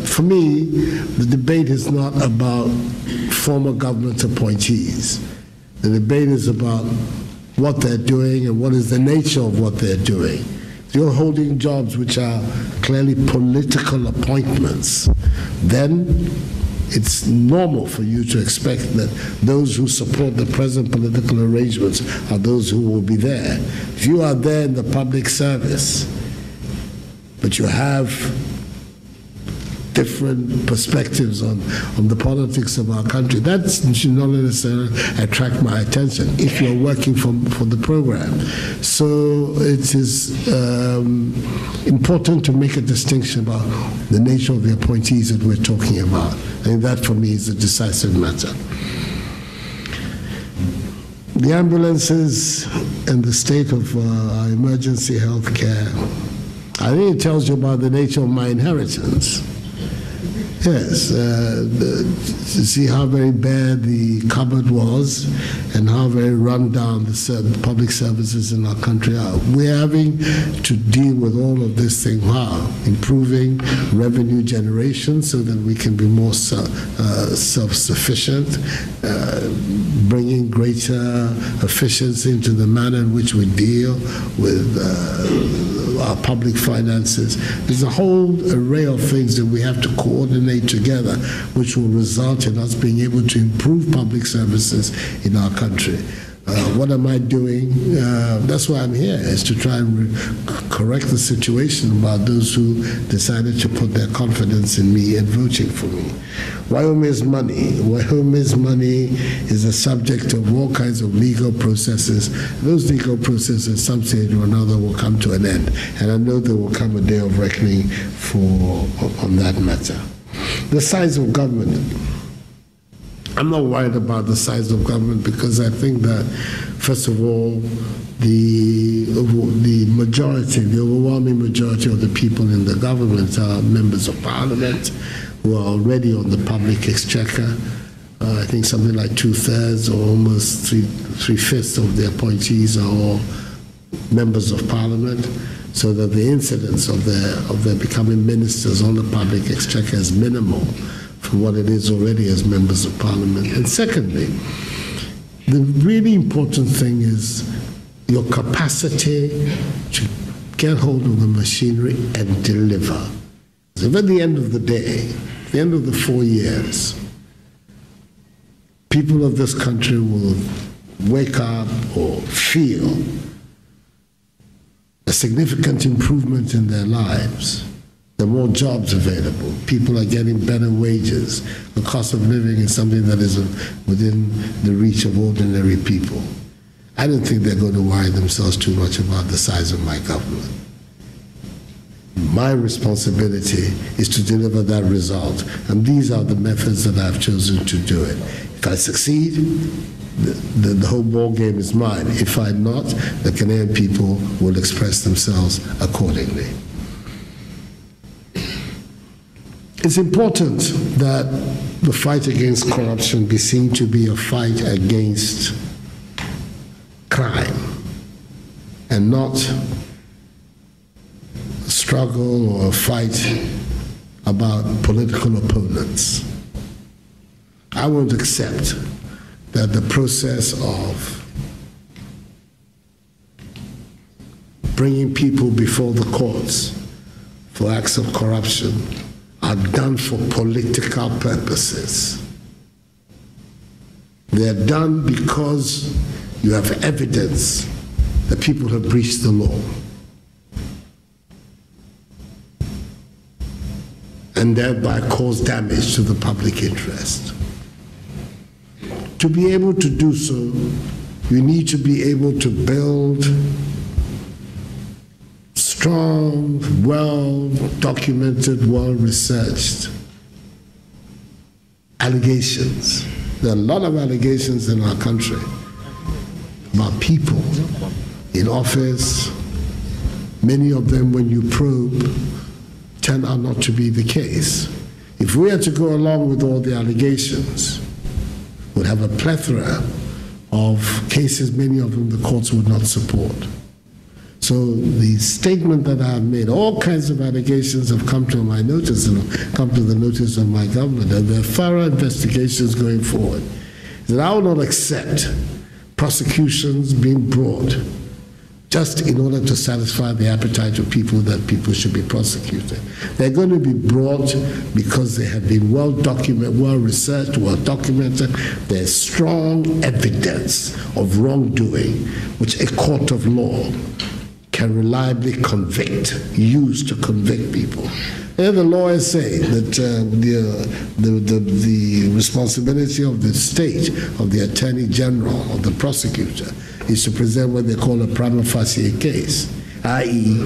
for me, the debate is not about former government appointees. The debate is about what they're doing and what is the nature of what they're doing. You're holding jobs which are clearly political appointments. Then it's normal for you to expect that those who support the present political arrangements are those who will be there. If you are there in the public service, but you have different perspectives on the politics of our country, that should not necessarily attract my attention if you're working for the program. So it is important to make a distinction about the nature of the appointees that we're talking about. I think that for me is a decisive matter. The ambulances and the state of our emergency health care, I think it tells you about the nature of my inheritance. Yes, to see how very bad the cupboard was and how very run down the public services in our country are. We're having to deal with all of this thing, improving revenue generation so that we can be more self-sufficient, bringing greater efficiency into the manner in which we deal with our public finances. There's a whole array of things that we have to coordinate emanate together, which will result in us being able to improve public services in our country. What am I doing? That's why I'm here, is to try and correct the situation about those who decided to put their confidence in me and voting for me. Wyome's money. Wyome's money is a subject of all kinds of legal processes. Those legal processes, some stage or another, will come to an end. And I know there will come a day of reckoning on that matter. The size of government. I'm not worried about the size of government because I think that, first of all, the majority, the overwhelming majority of the people in the government are members of parliament who are already on the public exchequer. I think something like 2/3 or almost 3/5 of the appointees are all members of parliament, so that the incidence of their becoming ministers on the public exchequer is minimal from what it is already as members of parliament. And secondly, the really important thing is your capacity to get hold of the machinery and deliver. So if at the end of the day, at the end of the 4 years, people of this country will wake up or feel a significant improvement in their lives, there are more jobs available, people are getting better wages, the cost of living is something that is within the reach of ordinary people. I don't think they're going to worry themselves too much about the size of my government. My responsibility is to deliver that result, and these are the methods that I've chosen to do it. If I succeed, the whole ball game is mine. If I'm not, the Ghanaian people will express themselves accordingly. It's important that the fight against corruption be seen to be a fight against crime and not a struggle or a fight about political opponents. I won't accept that the process of bringing people before the courts for acts of corruption are done for political purposes. They're done because you have evidence that people have breached the law and thereby cause damage to the public interest. To be able to do so, you need to be able to build strong, well-documented, well-researched allegations. There are a lot of allegations in our country about people in office. Many of them, when you probe, turn out not to be the case. If we had to go along with all the allegations, we'd have a plethora of cases, many of them the courts would not support. So the statement that I have made, all kinds of allegations have come to my notice and come to the notice of my government, and there are thorough investigations going forward. That I will not accept prosecutions being brought just in order to satisfy the appetite of people that people should be prosecuted. They're going to be brought because they have been well documented, well researched, well documented. There's strong evidence of wrongdoing, which a court of law can reliably use to convict people. And the lawyers say that the responsibility of the state, of the attorney general, of the prosecutor, is to present what they call a prima facie case, i.e.,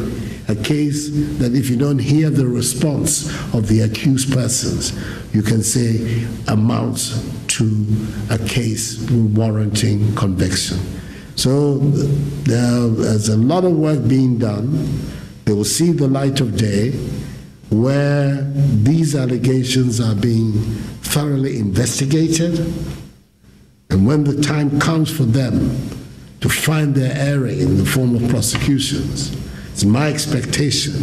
a case that if you don't hear the response of the accused persons, you can say amounts to a case warranting conviction. So there's a lot of work being done. They will see the light of day where these allegations are being thoroughly investigated, and when the time comes for them to find their erring in the form of prosecutions, it's my expectation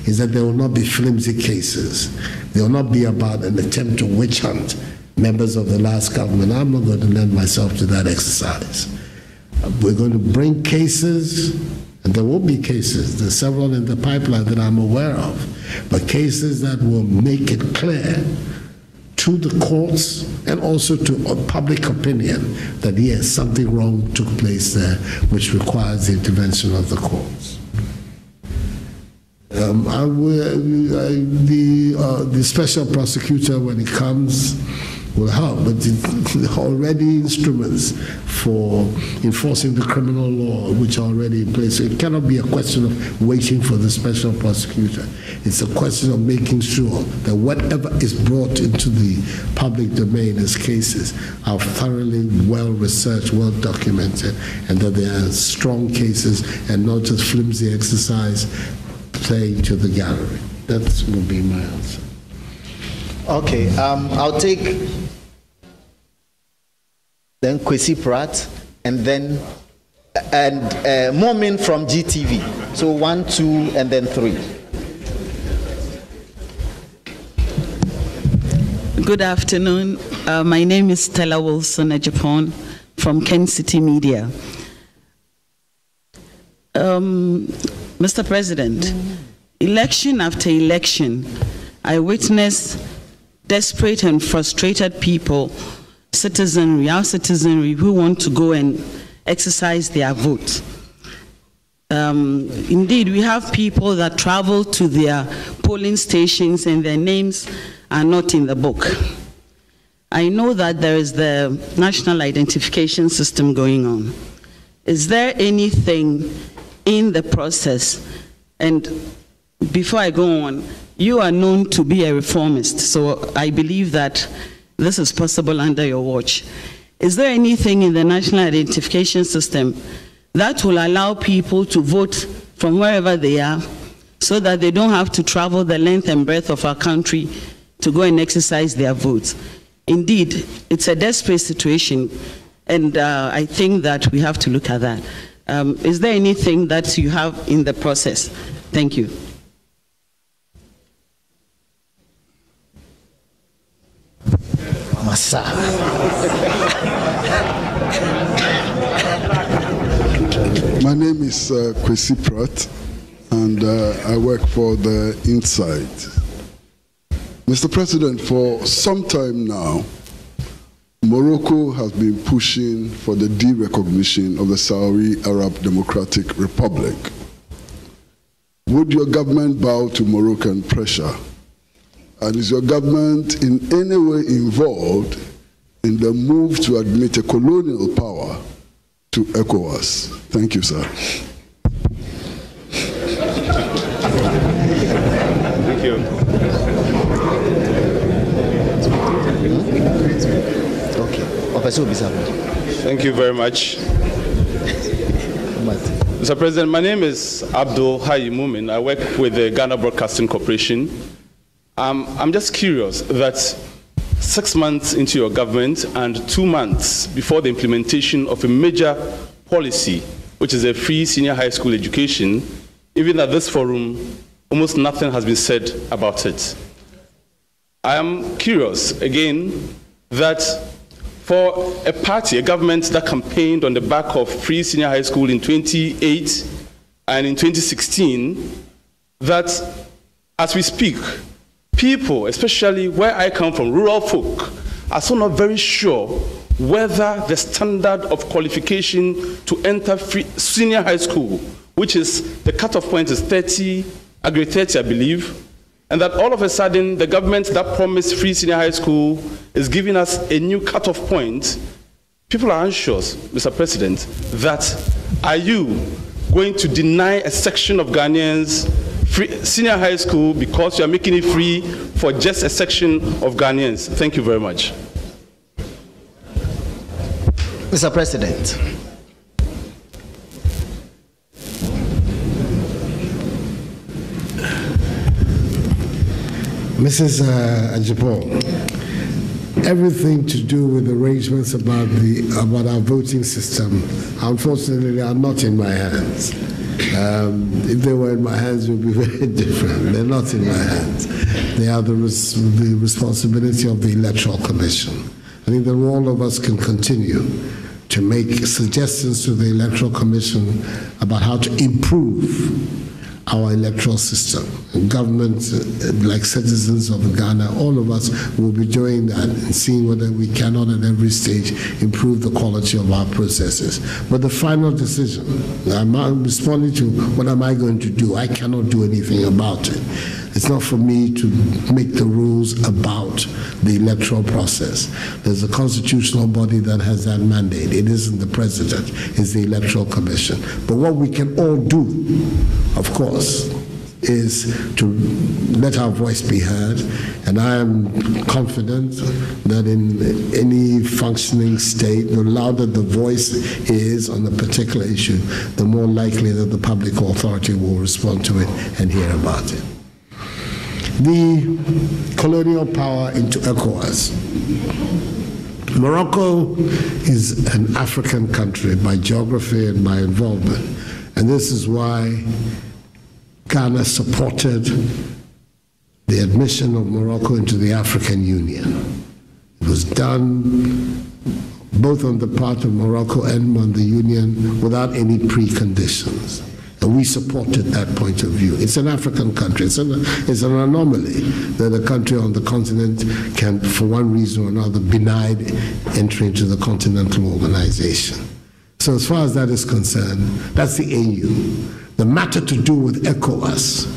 is that there will not be flimsy cases. There will not be about an attempt to witch hunt members of the last government. I'm not going to lend myself to that exercise. We're going to bring cases, and there will be cases. There's several in the pipeline that I'm aware of, but cases that will make it clear to the courts and also to public opinion that yes, something wrong took place there, which requires the intervention of the courts. The special prosecutor, when it comes, will help, but it's already instruments for enforcing the criminal law which are already in place. So it cannot be a question of waiting for the special prosecutor. It's a question of making sure that whatever is brought into the public domain as cases are thoroughly well researched, well documented, and that they are strong cases and not just flimsy exercise playing to the gallery. That will be my answer. Okay, I'll take then Kwesi Pratt and then Momin from GTV. So 1, 2, and then 3. Good afternoon. My name is Stella Wilson Ejapon from Kent City Media. Mr. President, election after election, I witnessed desperate and frustrated people, our citizenry, who want to go and exercise their vote. Indeed, we have people that travel to their polling stations and their names are not in the book. I know that there is the national identification system going on. Is there anything in the process? And before I go on, you are known to be a reformist, so I believe that this is possible under your watch. Is there anything in the national identification system that will allow people to vote from wherever they are so that they don't have to travel the length and breadth of our country to go and exercise their votes? Indeed, it's a desperate situation, and I think that we have to look at that. Is there anything that you have in the process? Thank you. Massa. My name is Kwesi Pratt, and I work for the Insight. Mr. President, for some time now, Morocco has been pushing for the de-recognition of the Sahrawi Arab Democratic Republic. Would your government bow to Moroccan pressure? And is your government in any way involved in the move to admit a colonial power to ECOWAS? Thank you, sir. Thank you. Thank you very much. Mr. President, my name is Addo Mumin. I work with the Ghana Broadcasting Corporation. I'm just curious that 6 months into your government and 2 months before the implementation of a major policy, which is a free senior high school education, even at this forum, almost nothing has been said about it. I am curious, again, that for a party, a government that campaigned on the back of free senior high school in 2008 and in 2016, that as we speak, people, especially where I come from, rural folk, are still not very sure whether the standard of qualification to enter free senior high school, which is the cutoff point is 30, grade 30, I believe, and that all of a sudden the government that promised free senior high school is giving us a new cutoff point. People are anxious, Mr. President, that are you going to deny a section of Ghanaians free senior high school because you are making it free for just a section of Ghanaians? Thank you very much. Mr. President. Mrs. Ajipon, everything to do with arrangements about our voting system, unfortunately, are not in my hands. If they were in my hands, it would be very different. They're not in my hands. They are the responsibility of the Electoral Commission. I think that all of us can continue to make suggestions to the Electoral Commission about how to improve our electoral system. Government, like citizens of Ghana, all of us will be doing that and seeing whether we cannot at every stage improve the quality of our processes. But the final decision, I'm responding to what am I going to do? I cannot do anything about it. It's not for me to make the rules about the electoral process. There's a constitutional body that has that mandate. It isn't the president, it's the Electoral Commission. But what we can all do, of course, is to let our voice be heard. And I am confident that in any functioning state, the louder the voice is on a particular issue, the more likely that the public authority will respond to it and hear about it. The colonial power into ECOWAS. Morocco is an African country by geography and by involvement. And this is why Ghana supported the admission of Morocco into the African Union. It was done both on the part of Morocco and on the Union without any preconditions. And we supported that point of view. It's an African country. It's an anomaly that a country on the continent can, for one reason or another, deny entry into the continental organization. So as far as that is concerned, that's the AU. The matter to do with ECOWAS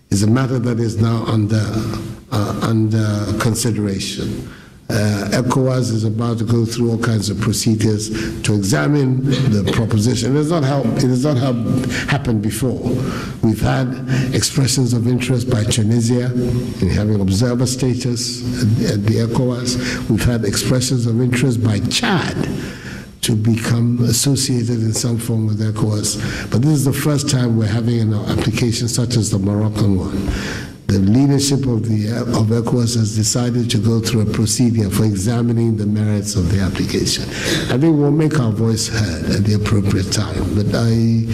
is a matter that is now under consideration. ECOWAS is about to go through all kinds of procedures to examine the proposition. It has not happened before. We've had expressions of interest by Tunisia in having observer status at the ECOWAS. We've had expressions of interest by Chad to become associated in some form with ECOWAS. But this is the first time we're having an application such as the Moroccan one. The leadership of ECOWAS has decided to go through a procedure for examining the merits of the application. I think we'll make our voice heard at the appropriate time, but I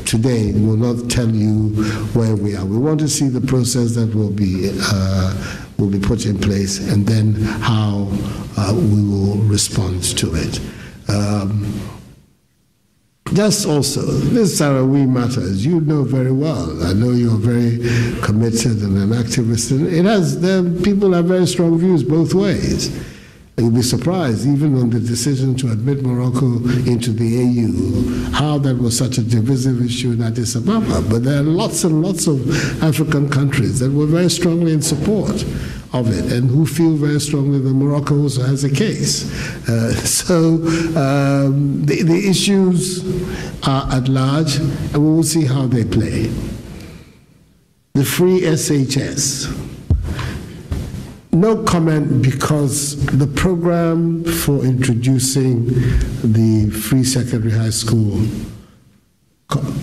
today will not tell you where we are. We want to see the process that will be put in place and then how we will respond to it. Just also, this Sarawi matter, as you know very well. I know you're very committed and an activist. And people have very strong views both ways. And you'll be surprised, even on the decision to admit Morocco into the AU, how that was such a divisive issue in Addis Ababa. But there are lots and lots of African countries that were very strongly in support of it and who feel very strongly that Morocco also has a case. The issues are at large, and we will see how they play. The free SHS. No comment, because the program for introducing the free secondary high school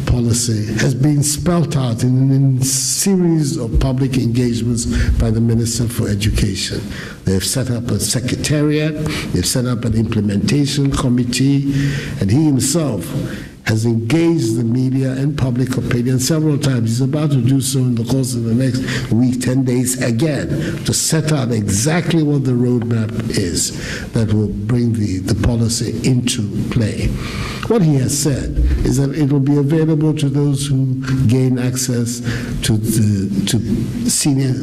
policy has been spelt out in a series of public engagements by the Minister for Education. They've set up a secretariat, they've set up an implementation committee, and he himself has engaged the media and public opinion several times. He's about to do so in the course of the next week, 10 days again, to set out exactly what the roadmap is that will bring the policy into play. What he has said is that it will be available to those who gain access to senior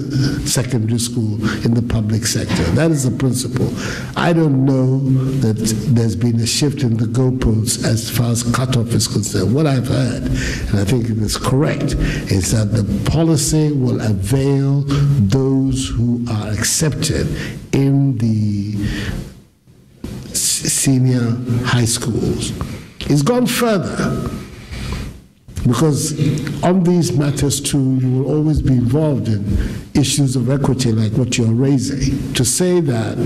secondary school in the public sector. That is the principle. I don't know that there's been a shift in the goalposts as far as cutoff is concerned. What I've heard, and I think it is correct, is that the policy will avail those who are accepted in the senior high schools. It's gone further, because on these matters too, you will always be involved in issues of equity like what you're raising. To say that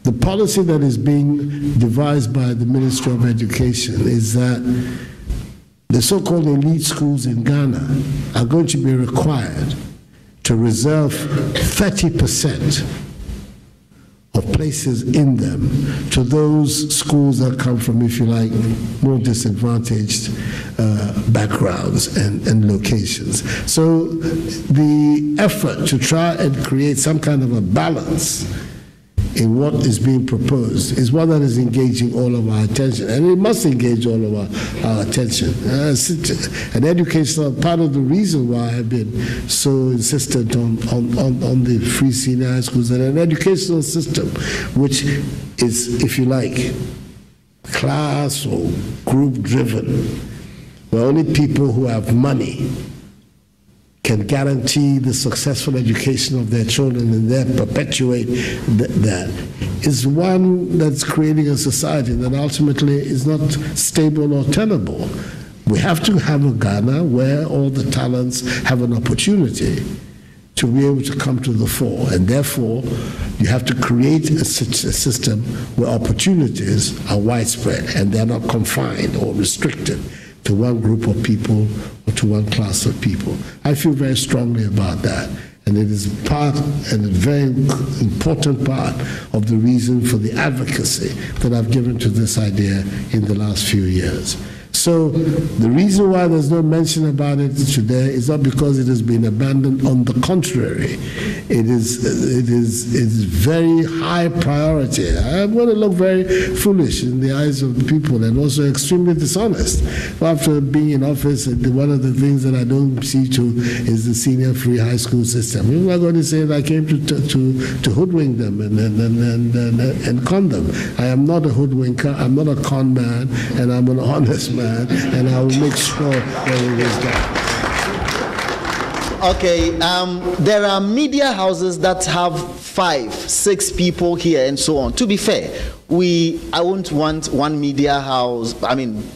the policy that is being devised by the Ministry of Education is that the so-called elite schools in Ghana are going to be required to reserve 30% of places in them to those schools that come from, if you like, more disadvantaged backgrounds and locations. So the effort to try and create some kind of a balance in what is being proposed is one that is engaging all of our attention, and it must engage all of our attention. An educational part of the reason why I've been so insistent on the free senior high schools and an educational system which is, if you like, class or group driven, where only people who have money can guarantee the successful education of their children and then perpetuate that, is one that's creating a society that ultimately is not stable or tenable. We have to have a Ghana where all the talents have an opportunity to be able to come to the fore, and therefore you have to create a system where opportunities are widespread and they're not confined or restricted to one group of people or to one class of people. I feel very strongly about that, and it is part and a very important part of the reason for the advocacy that I've given to this idea in the last few years. So the reason why there's no mention about it today is not because it has been abandoned. On the contrary, it is very high priority. I'm going to look very foolish in the eyes of the people and also extremely dishonest. After being in office, one of the things that I don't see to is the senior free high school system. People are going to say that I came to hoodwink them and con them. I am not a hoodwinker. I'm not a con man, and I'm an honest man. And I will make sure that it is done. Okay, there are media houses that have 5, 6 people here and so on. To be fair, I won't want one media house,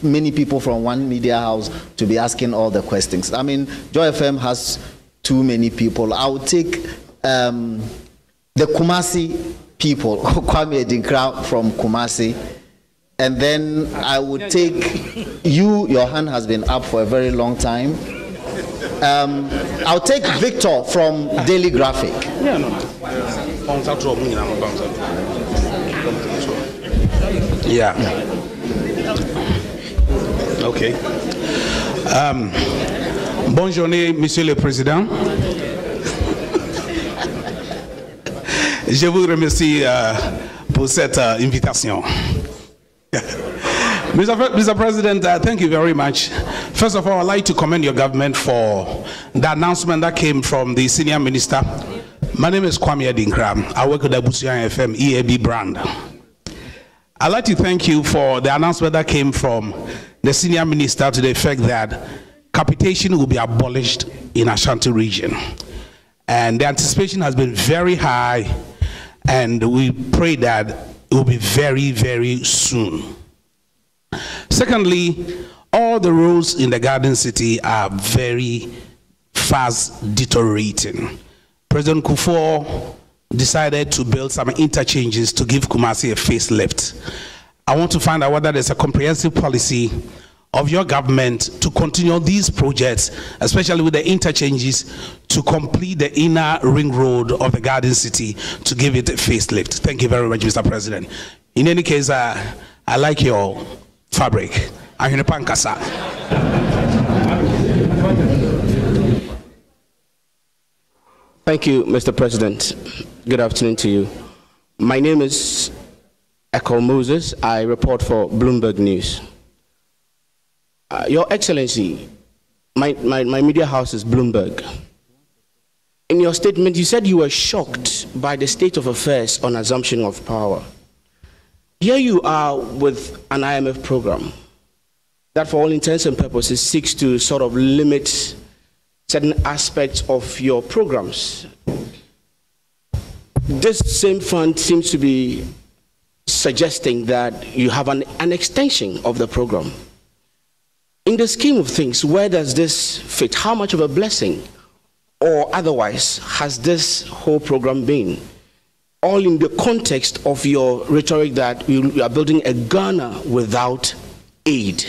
many people from one media house to be asking all the questions. Joy FM has too many people. I will take the Kumasi people, Kwame Adinkra from Kumasi. And then I would take you, your hand has been up for a very long time. I'll take Victor from Daily Graphic. Yeah. Okay. Bonne journée, Monsieur le Président. Je vous remercie pour cette invitation. Mr. President, thank you very much. First of all, I'd like to commend your government for the announcement that came from the senior minister. My name is Kwame Adinkra. I work with the Busia FM EAB brand. I'd like to thank you for the announcement that came from the senior minister to the effect that capitation will be abolished in Ashanti region. And the anticipation has been very high, and we pray that it will be very, very soon. Secondly, all the roads in the Garden City are very fast deteriorating. President Akufo decided to build some interchanges to give Kumasi a facelift. I want to find out whether there's a comprehensive policy of your government to continue these projects, especially with the interchanges, to complete the inner ring road of the Garden City to give it a facelift. Thank you very much, Mr. President. In any case, I like your fabric. Thank you, Mr. President. Good afternoon to you. My name is Echo Moses. I report for Bloomberg News. Your Excellency, my media house is Bloomberg. In your statement, you said you were shocked by the state of affairs on assumption of power. Here you are with an IMF program that for all intents and purposes seeks to sort of limit certain aspects of your programs. This same fund seems to be suggesting that you have an extension of the program. In the scheme of things, where does this fit? How much of a blessing or otherwise has this whole program been? All in the context of your rhetoric that you are building a Ghana without aid.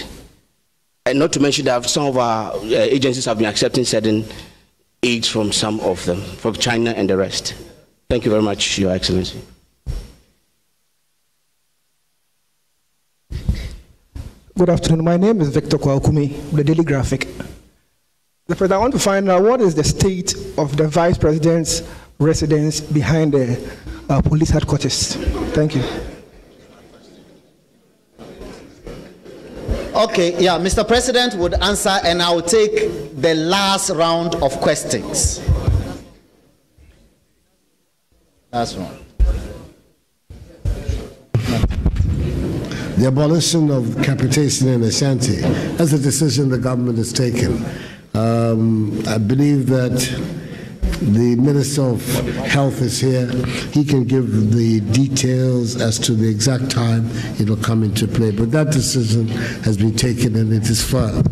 And not to mention that some of our agencies have been accepting certain aid from some of them, from China and the rest. Thank you very much, Your Excellency. Good afternoon. My name is Victor Kwakumi, the Daily Graphic. The President, I want to find out what is the state of the Vice President's residence behind the police headquarters. Thank you. Okay, yeah, Mr. President would answer, and I will take the last round of questions. Last one. The abolition of capitation in Ashanti, that's a decision the government has taken. I believe that the Minister of Health is here. He can give the details as to the exact time it will come into play. But that decision has been taken and it is firm.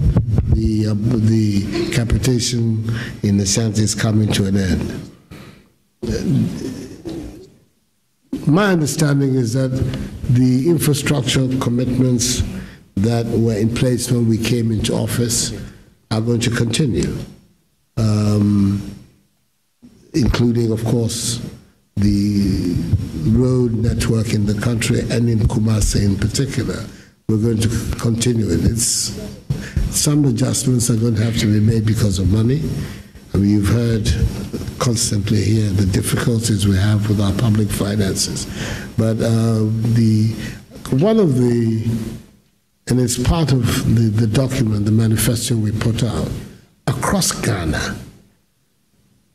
The capitation in Ashanti is coming to an end. My understanding is that the infrastructure commitments that were in place when we came into office are going to continue. Including, of course, the road network in the country and in Kumasi in particular. We're going to continue it. Some adjustments are going to have to be made because of money. I mean, you've heard constantly here the difficulties we have with our public finances. But and it's part of the document, the manifesto we put out, across Ghana,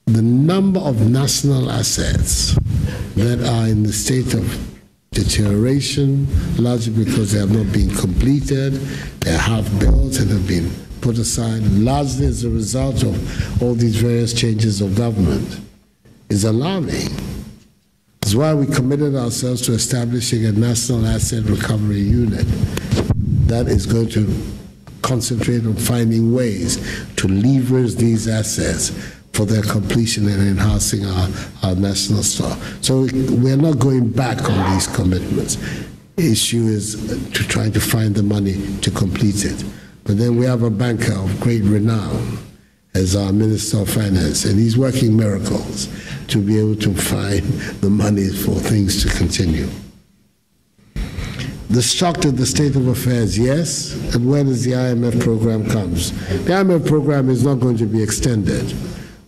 the number of national assets that are in the state of deterioration, largely because they have not been completed, they're half built and have been put aside, largely as a result of all these various changes of government, is alarming. That's why we committed ourselves to establishing a national asset recovery unit that is going to concentrate on finding ways to leverage these assets for their completion and enhancing our national store. So we're not going back on these commitments. The issue is to try to find the money to complete it. But then we have a banker of great renown as our Minister of Finance, and he's working miracles to be able to find the money for things to continue. The shock to the state of affairs, yes, and when does the IMF program comes? The IMF program is not going to be extended.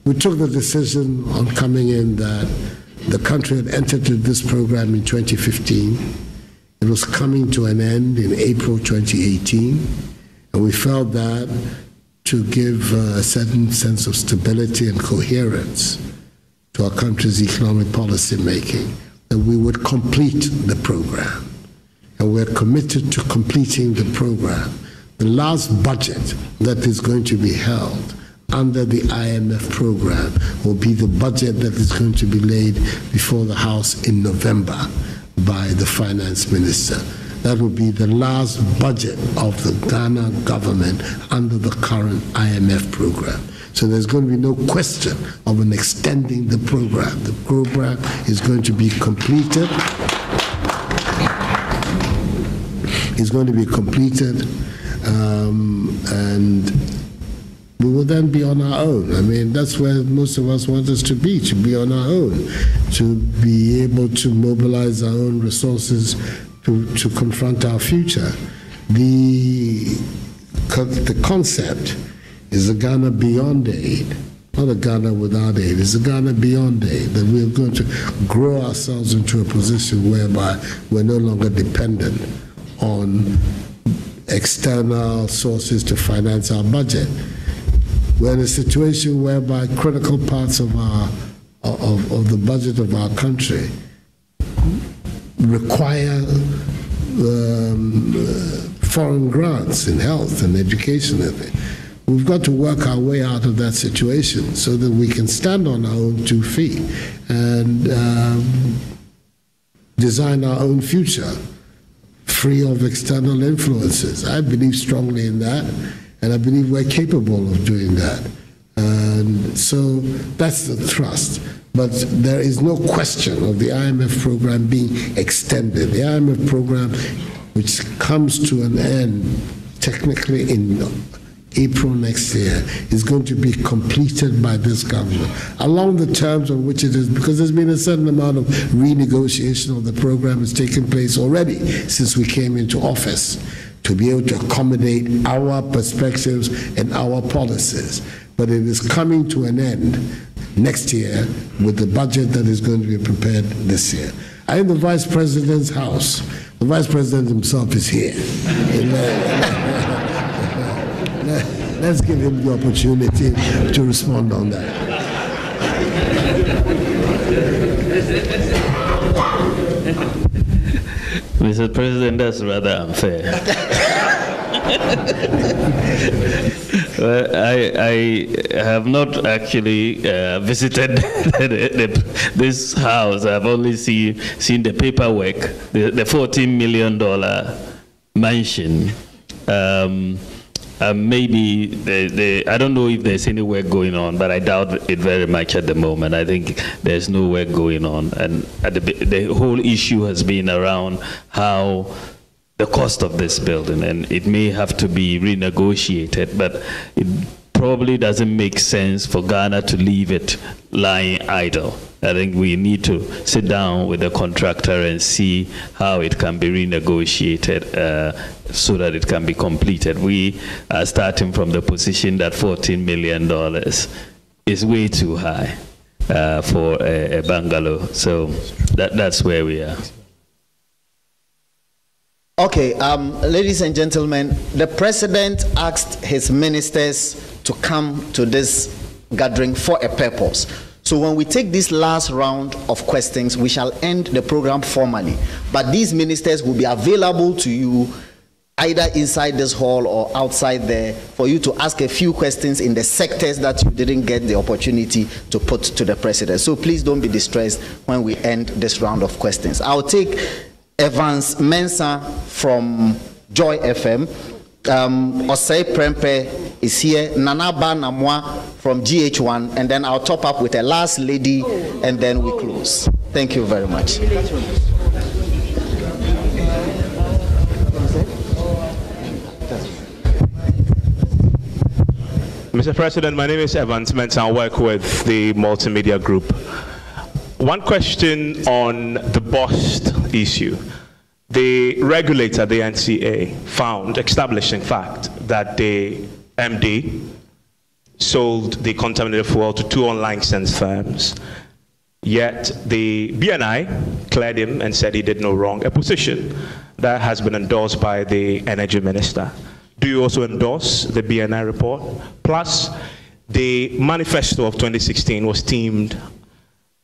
We took the decision on coming in that the country had entered into this program in 2015. It was coming to an end in April 2018, and we felt that to give a certain sense of stability and coherence to our country's economic policy making, that we would complete the program. And we're committed to completing the program. The last budget that is going to be held under the IMF program will be the budget that is going to be laid before the House in November by the finance minister. That will be the last budget of the Ghana government under the current IMF program. So there's going to be no question of an extending the program. The program is going to be completed. It's going to be completed, and we will then be on our own. I mean, that's where most of us want us to be on our own, to be able to mobilize our own resources to confront our future. The concept is a Ghana beyond aid, not a Ghana without aid. It's a Ghana beyond aid, that we're going to grow ourselves into a position whereby we're no longer dependent on external sources to finance our budget. We're in a situation whereby critical parts of the budget of our country require foreign grants in health and education. We've got to work our way out of that situation so that we can stand on our own 2 feet and design our own future, free of external influences. I believe strongly in that, and I believe we're capable of doing that. And so that's the thrust. But there is no question of the IMF program being extended. The IMF program, which comes to an end technically in April next year, is going to be completed by this government along the terms on which it is, because there's been a certain amount of renegotiation of the program has taken place already since we came into office to be able to accommodate our perspectives and our policies. But it is coming to an end next year with the budget that is going to be prepared this year. I am the Vice President's house. The Vice President himself is here. Let's give him the opportunity to respond on that. Mr. President, that's rather unfair. Well, I have not actually visited this house. I've only seen the paperwork, the $14 million mansion. Maybe I don't know if there's any work going on, but I doubt it very much at the moment. I think there's no work going on, and the whole issue has been around how the cost of this building, and it may have to be renegotiated, but it probably doesn't make sense for Ghana to leave it lying idle. I think we need to sit down with the contractor and see how it can be renegotiated so that it can be completed. We are starting from the position that $14 million is way too high for a bungalow. So that's where we are. Okay, ladies and gentlemen, the president asked his ministers to come to this gathering for a purpose. So when we take this last round of questions, we shall end the program formally. But these ministers will be available to you either inside this hall or outside there for you to ask a few questions in the sectors that you didn't get the opportunity to put to the president. So please don't be distressed when we end this round of questions. I'll take Evans Mensah from Joy FM. Osei Prempe is here. Nanaba Namwa from GH1. And then I'll top up with a last lady and then we close. Thank you very much. Mr. President, my name is Evans Mensah. I work with the Multimedia Group. One question on the bust issue. The regulator, the NCA, established in fact, that the MD sold the contaminated fuel to 2 unlicensed firms. Yet the BNI cleared him and said he did no wrong, a position that has been endorsed by the Energy Minister. Do you also endorse the BNI report? Plus, the manifesto of 2016 was themed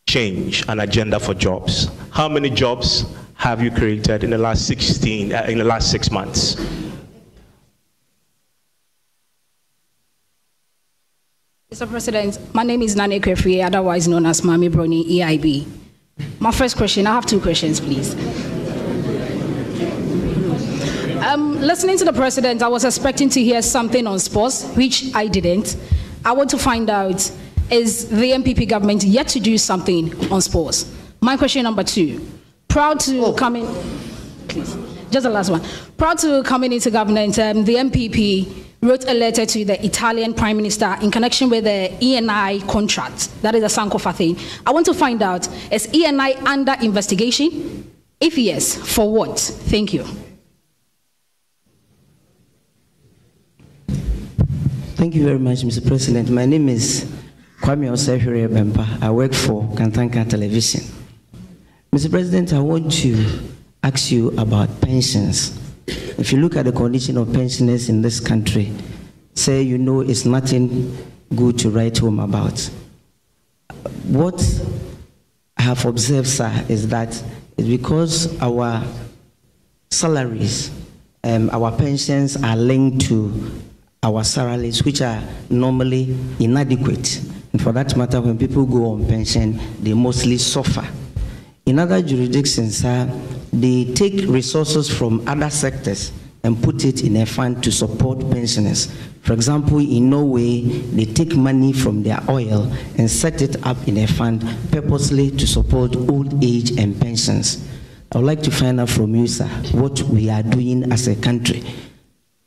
change, an agenda for jobs. How many jobs have you created in the last 6 months? Mr. President, my name is Nane Krefrie, otherwise known as Mami Brony, EIB. My first question, I have 2 questions, please. Listening to the president, I was expecting to hear something on sports, which I didn't. I want to find out, is the MPP government yet to do something on sports? My question number 2, proud to come in, please, just the last one. Proud to coming into government, the MPP wrote a letter to the Italian Prime Minister in connection with the ENI contract, that is a Sankofa thing. I want to find out, is ENI under investigation? If yes, for what? Thank you. Thank you very much, Mr. President. My name is Kwame Osefere Bempa. I work for Kantanka Television. Mr. President, I want to ask you about pensions. If you look at the condition of pensioners in this country, say you know it's nothing good to write home about. What I have observed, sir, is that it's because our salaries, our pensions are linked to our salaries, which are normally inadequate. And for that matter, when people go on pension, they mostly suffer. In other jurisdictions, they take resources from other sectors and put it in a fund to support pensioners. For example, in Norway, they take money from their oil and set it up in a fund purposely to support old age and pensions. I would like to find out from you, sir, what we are doing as a country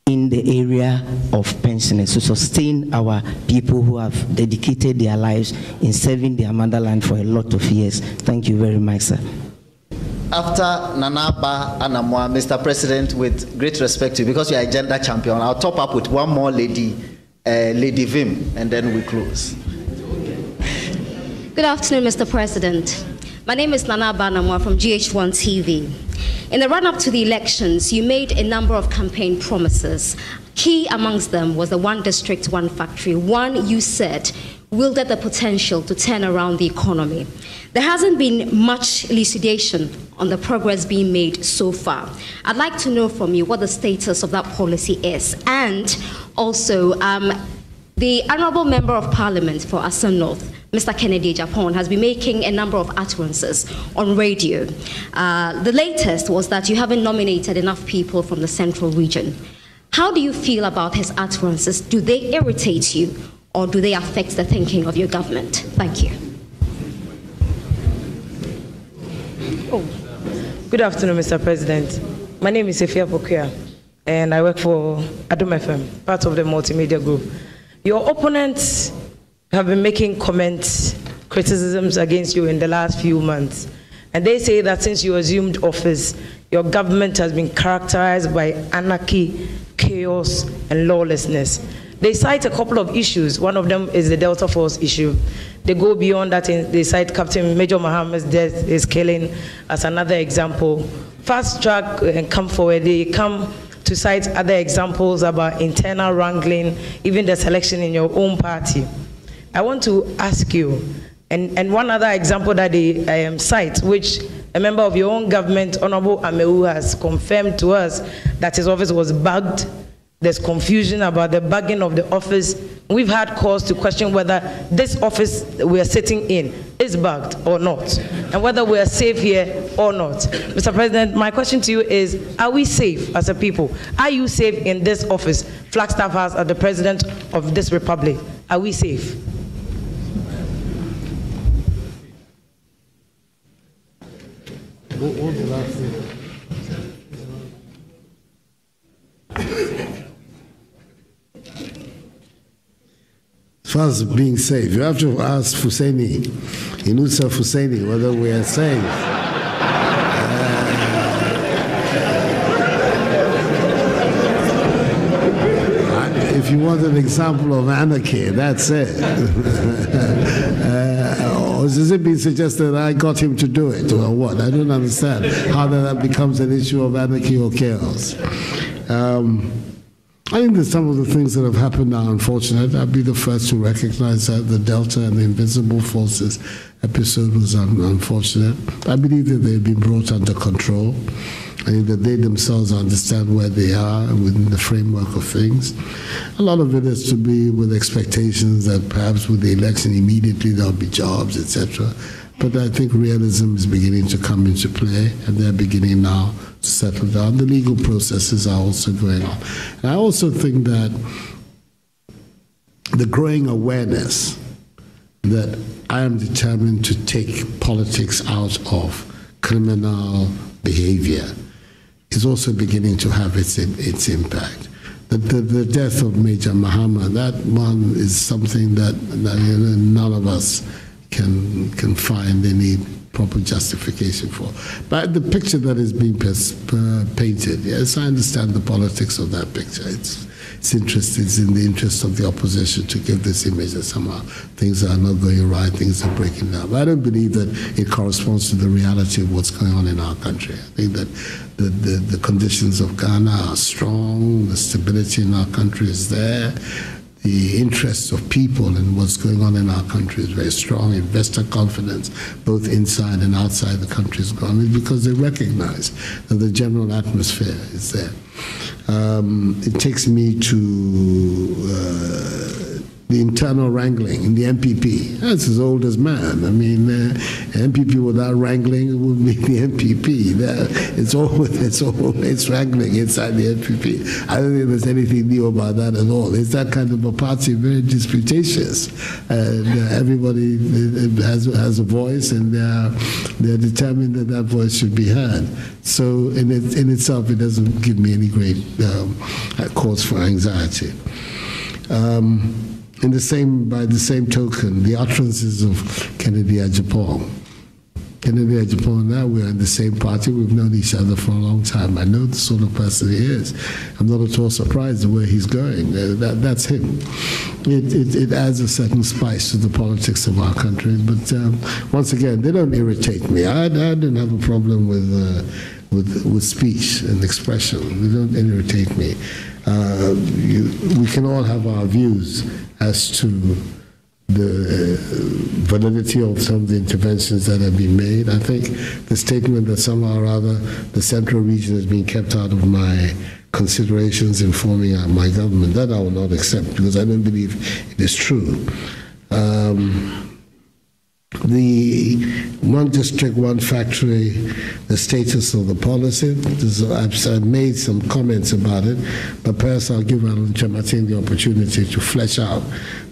in the area of pensioners to sustain our people who have dedicated their lives in serving their motherland for a lot of years. Thank you very much, sir. After Nanaba Anamwa, Mr. President, with great respect to you, because you are a gender champion, I'll top up with one more lady, Lady Vim, and then we close. Good afternoon, Mr. President. My name is Nana Banamwa from GH1 TV. In the run-up to the elections, you made a number of campaign promises. Key amongst them was the one district, one factory. One, you said, wielded the potential to turn around the economy. There hasn't been much elucidation on the progress being made so far. I'd like to know from you what the status of that policy is. And also, the Honorable Member of Parliament for Assam North, Mr. Kennedy Japan, has been making a number of utterances on radio. The latest was that you haven't nominated enough people from the central region. How do you feel about his utterances? Do they irritate you, or do they affect the thinking of your government? Thank you. Good afternoon, Mr. President. My name is Efia Pokia, and I work for Addo FM, part of the multimedia group. Your opponents have been making comments, criticisms against you in the last few months. And they say that since you assumed office, your government has been characterized by anarchy, chaos, and lawlessness. They cite a couple of issues. One of them is the Delta Force issue. They go beyond that. They cite Captain Major Mohammed's death is killing as another example. Fast track and come forward. They come to cite other examples about internal wrangling, even the selection in your own party. I want to ask you, and one other example that they cite, which a member of your own government, Honorable Amewu, has confirmed to us that his office was bugged. There's confusion about the bugging of the office. We've had cause to question whether this office we are sitting in is bugged or not, and whether we are safe here or not. Mr. President, my question to you is, are we safe as a people? Are you safe in this office, Flagstaff House, as the President of this Republic? Are we safe? As far as being safe, you have to ask Husseini, Inusa Husseini, whether we are safe. If you want an example of anarchy, that's it. Or has it been suggested that I got him to do it, or what? I don't understand how that becomes an issue of anarchy or chaos. I think that some of the things that have happened are unfortunate. I'll be the first to recognize that the Delta and the Invisible Forces episode was unfortunate. I believe that they've been brought under control. I think that they themselves understand where they are within the framework of things. A lot of it has to be with expectations that perhaps with the election immediately there'll be jobs, etc. But I think realism is beginning to come into play, and they're beginning now to settle down. The legal processes are also going on. And I also think that the growing awareness that I am determined to take politics out of criminal behavior is also beginning to have its impact. The death of Major Muhammad, that one is something that none of us can find any proper justification for. But the picture that is being painted, yes, I understand the politics of that picture. It's in the interest of the opposition to give this image that somehow things are not going right, things are breaking down. But I don't believe that it corresponds to the reality of what's going on in our country. I think that the conditions of Ghana are strong, the stability in our country is there. The interests of people and what's going on in our country is very strong. Investor confidence, both inside and outside the country, is growing because they recognize that the general atmosphere is there. It takes me to the internal wrangling in the MPP. That's as old as man. I mean, MPP without wrangling would be the MPP. It's always wrangling inside the MPP. I don't think there's anything new about that at all. It's that kind of a party, very disputatious. And everybody has a voice, and they're determined that that voice should be heard. So in itself, it doesn't give me any great cause for anxiety. By the same token, the utterances of Kennedy Ajapong Kennedy Ajapong and I, we're in the same party. We've known each other for a long time. I know the sort of person he is. I'm not at all surprised the way he's going. That's him. It adds a certain spice to the politics of our country. But once again, they don't irritate me. I didn't have a problem with speech and expression. They don't irritate me. We can all have our views as to the validity of some of the interventions that have been made. I think the statement that somehow or other the central region has been kept out of my considerations in forming my government, that I will not accept, because I don't believe it is true. The one district, one factory, the status of the policy, I've made some comments about it, but perhaps I'll give Alan Chamatin the opportunity to flesh out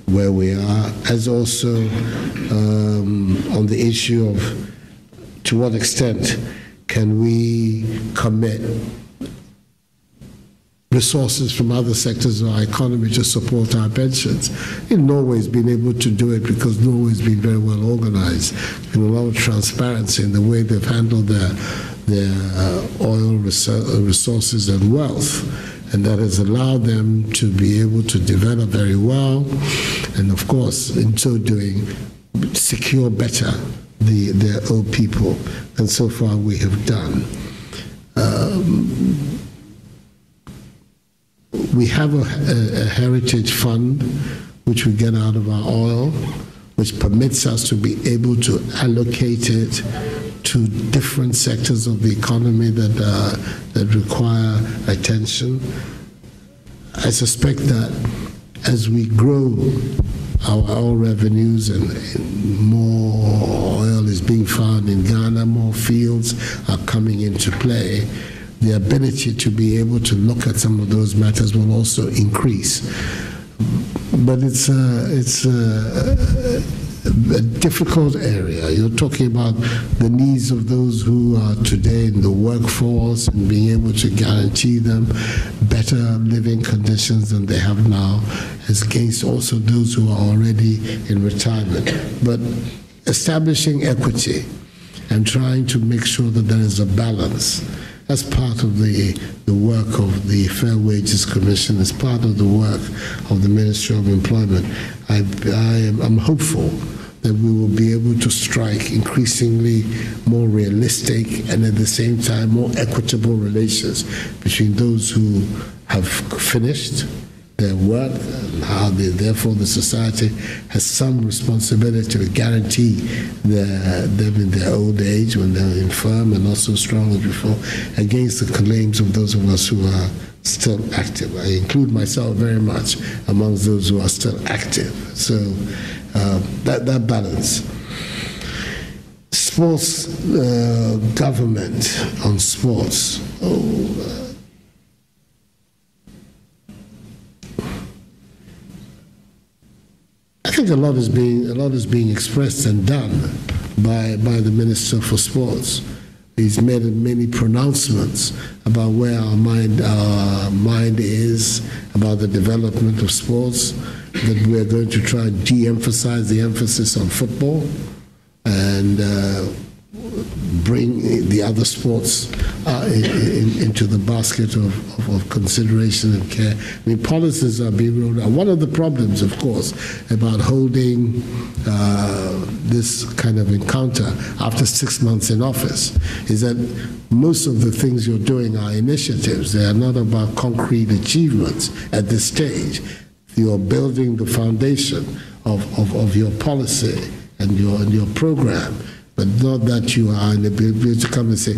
where we are, as also on the issue of to what extent can we commit resources from other sectors of our economy to support our pensions. In Norway's been able to do it because Norway's been very well organized, and a lot of transparency in the way they've handled their oil resources and wealth, and that has allowed them to be able to develop very well, and of course, in so doing, secure better their old people, and so far we have done. We have a heritage fund which we get out of our oil, which permits us to be able to allocate it to different sectors of the economy that require attention. I suspect that as we grow our oil revenues and more oil is being found in Ghana, more fields are coming into play, the ability to be able to look at some of those matters will also increase. But it's a difficult area. You're talking about the needs of those who are today in the workforce and being able to guarantee them better living conditions than they have now, as against also those who are already in retirement. But establishing equity and trying to make sure that there is a balance, that's part of the work of the Fair Wages Commission, as part of the work of the Ministry of Employment. I'm hopeful that we will be able to strike increasingly more realistic and at the same time more equitable relations between those who have finished their work and how therefore the society has some responsibility to guarantee them in their old age when they're infirm and not so strong as before, against the claims of those of us who are still active. I include myself very much amongst those who are still active. So that balance. Sports government on sports. I think a lot is being expressed and done by the Minister for Sports. He's made many pronouncements about where our mind is about the development of sports, that we're going to try and de-emphasize the emphasis on football and bring the other sports into the basket of consideration and care. I mean, policies are being rolled out. One of the problems, of course, about holding this kind of encounter after 6 months in office is that most of the things you're doing are initiatives. They are not about concrete achievements at this stage. You're building the foundation of your policy and your program, but not that you are in the ability to come and say,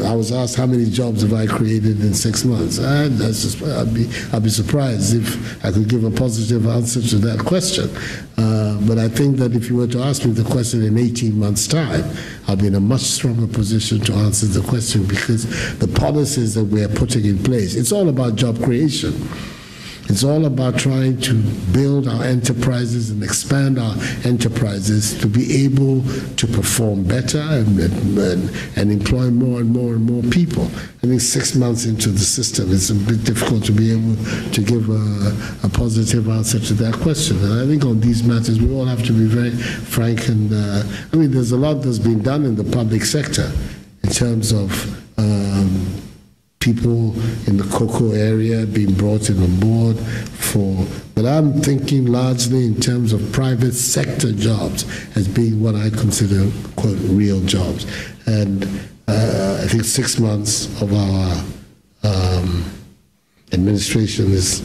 I was asked how many jobs have I created in 6 months. I'd be surprised if I could give a positive answer to that question. But I think that if you were to ask me the question in 18 months' time, I'll be in a much stronger position to answer the question, because the policies that we are putting in place, it's all about job creation. It's all about trying to build our enterprises and expand our enterprises to be able to perform better and employ more and more and more people. I think 6 months into the system, it's a bit difficult to be able to give a positive answer to that question. And I think on these matters, we all have to be very frank. And I mean, there's a lot that's been done in the public sector in terms of people in the cocoa area being brought in on board but I'm thinking largely in terms of private sector jobs as being what I consider, quote, real jobs. And I think 6 months of our administration is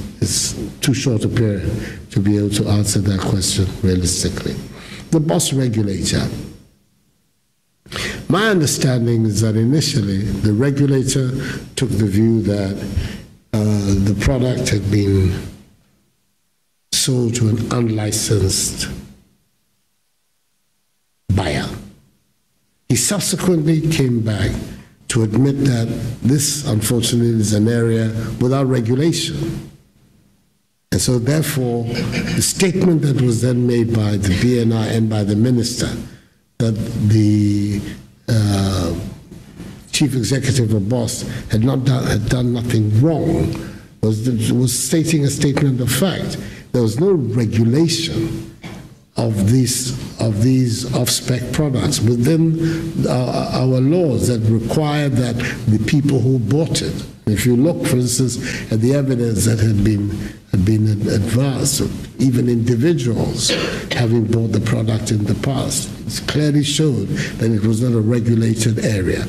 too short a period to be able to answer that question realistically. The boss regulator. My understanding is that initially the regulator took the view that the product had been sold to an unlicensed buyer. He subsequently came back to admit that this, unfortunately, is an area without regulation. And so therefore, the statement that was then made by the BNI and by the minister that the chief executive or boss had done nothing wrong was stating a statement of fact. There was no regulation of these off-spec products within our laws that require that the people who bought it. If you look, for instance, at the evidence that had been advanced, even individuals having bought the product in the past, it clearly showed that it was not a regulated area.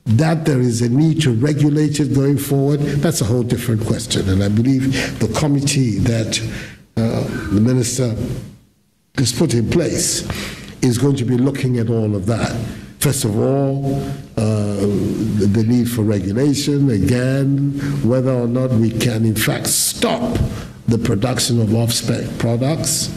That there is a need to regulate it going forward, that's a whole different question. And I believe the committee that the minister has put in place is going to be looking at all of that. First of all, the need for regulation, again, whether or not we can in fact stop the production of off-spec products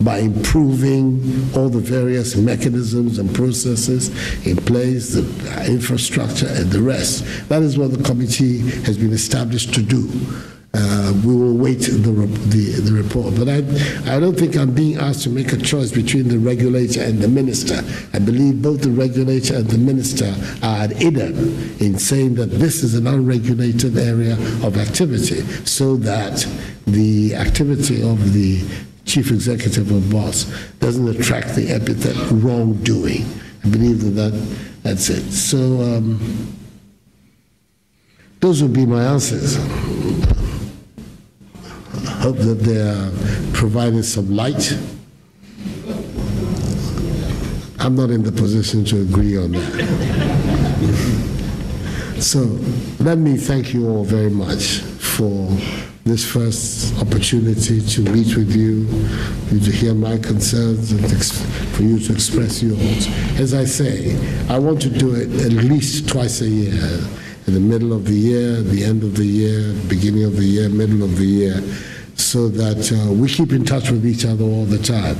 by improving all the various mechanisms and processes in place, the infrastructure and the rest. That is what the committee has been established to do. We will wait the report. But I don't think I'm being asked to make a choice between the regulator and the minister. I believe both the regulator and the minister are ad idem in saying that this is an unregulated area of activity, so that the activity of the chief executive or boss doesn't attract the epithet wrongdoing. I believe that's it. So those would be my answers. I hope that they are providing some light. I'm not in the position to agree on that. So let me thank you all very much for this first opportunity to meet with you, to hear my concerns, and for you to express yours. As I say, I want to do it at least twice a year, in the middle of the year, the end of the year, beginning of the year, middle of the year, so that we keep in touch with each other all the time.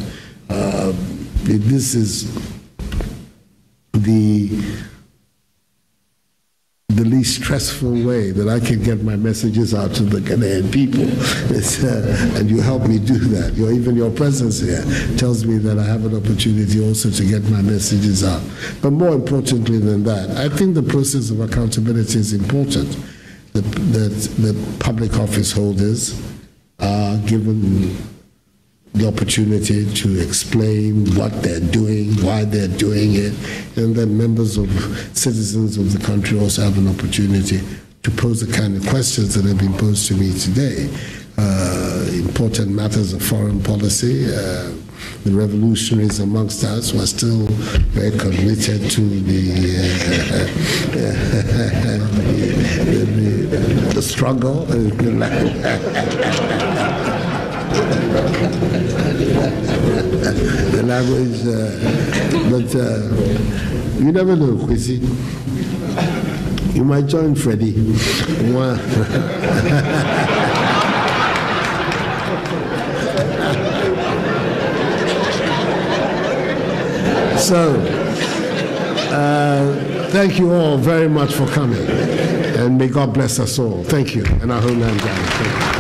This is the least stressful way that I can get my messages out to the Ghanaian people. And you help me do that. Even your presence here tells me that I have an opportunity also to get my messages out. But more importantly than that, I think the process of accountability is important. The public office holders are given the opportunity to explain what they're doing, why they're doing it, and then members of citizens of the country also have an opportunity to pose the kind of questions that have been posed to me today. Important matters of foreign policy, the revolutionaries amongst us who are still very committed to the struggle. The language, but you never know, Kwesi. You might join Freddie. So, thank you all very much for coming, and may God bless us all. Thank you, and our homeland. Thank you.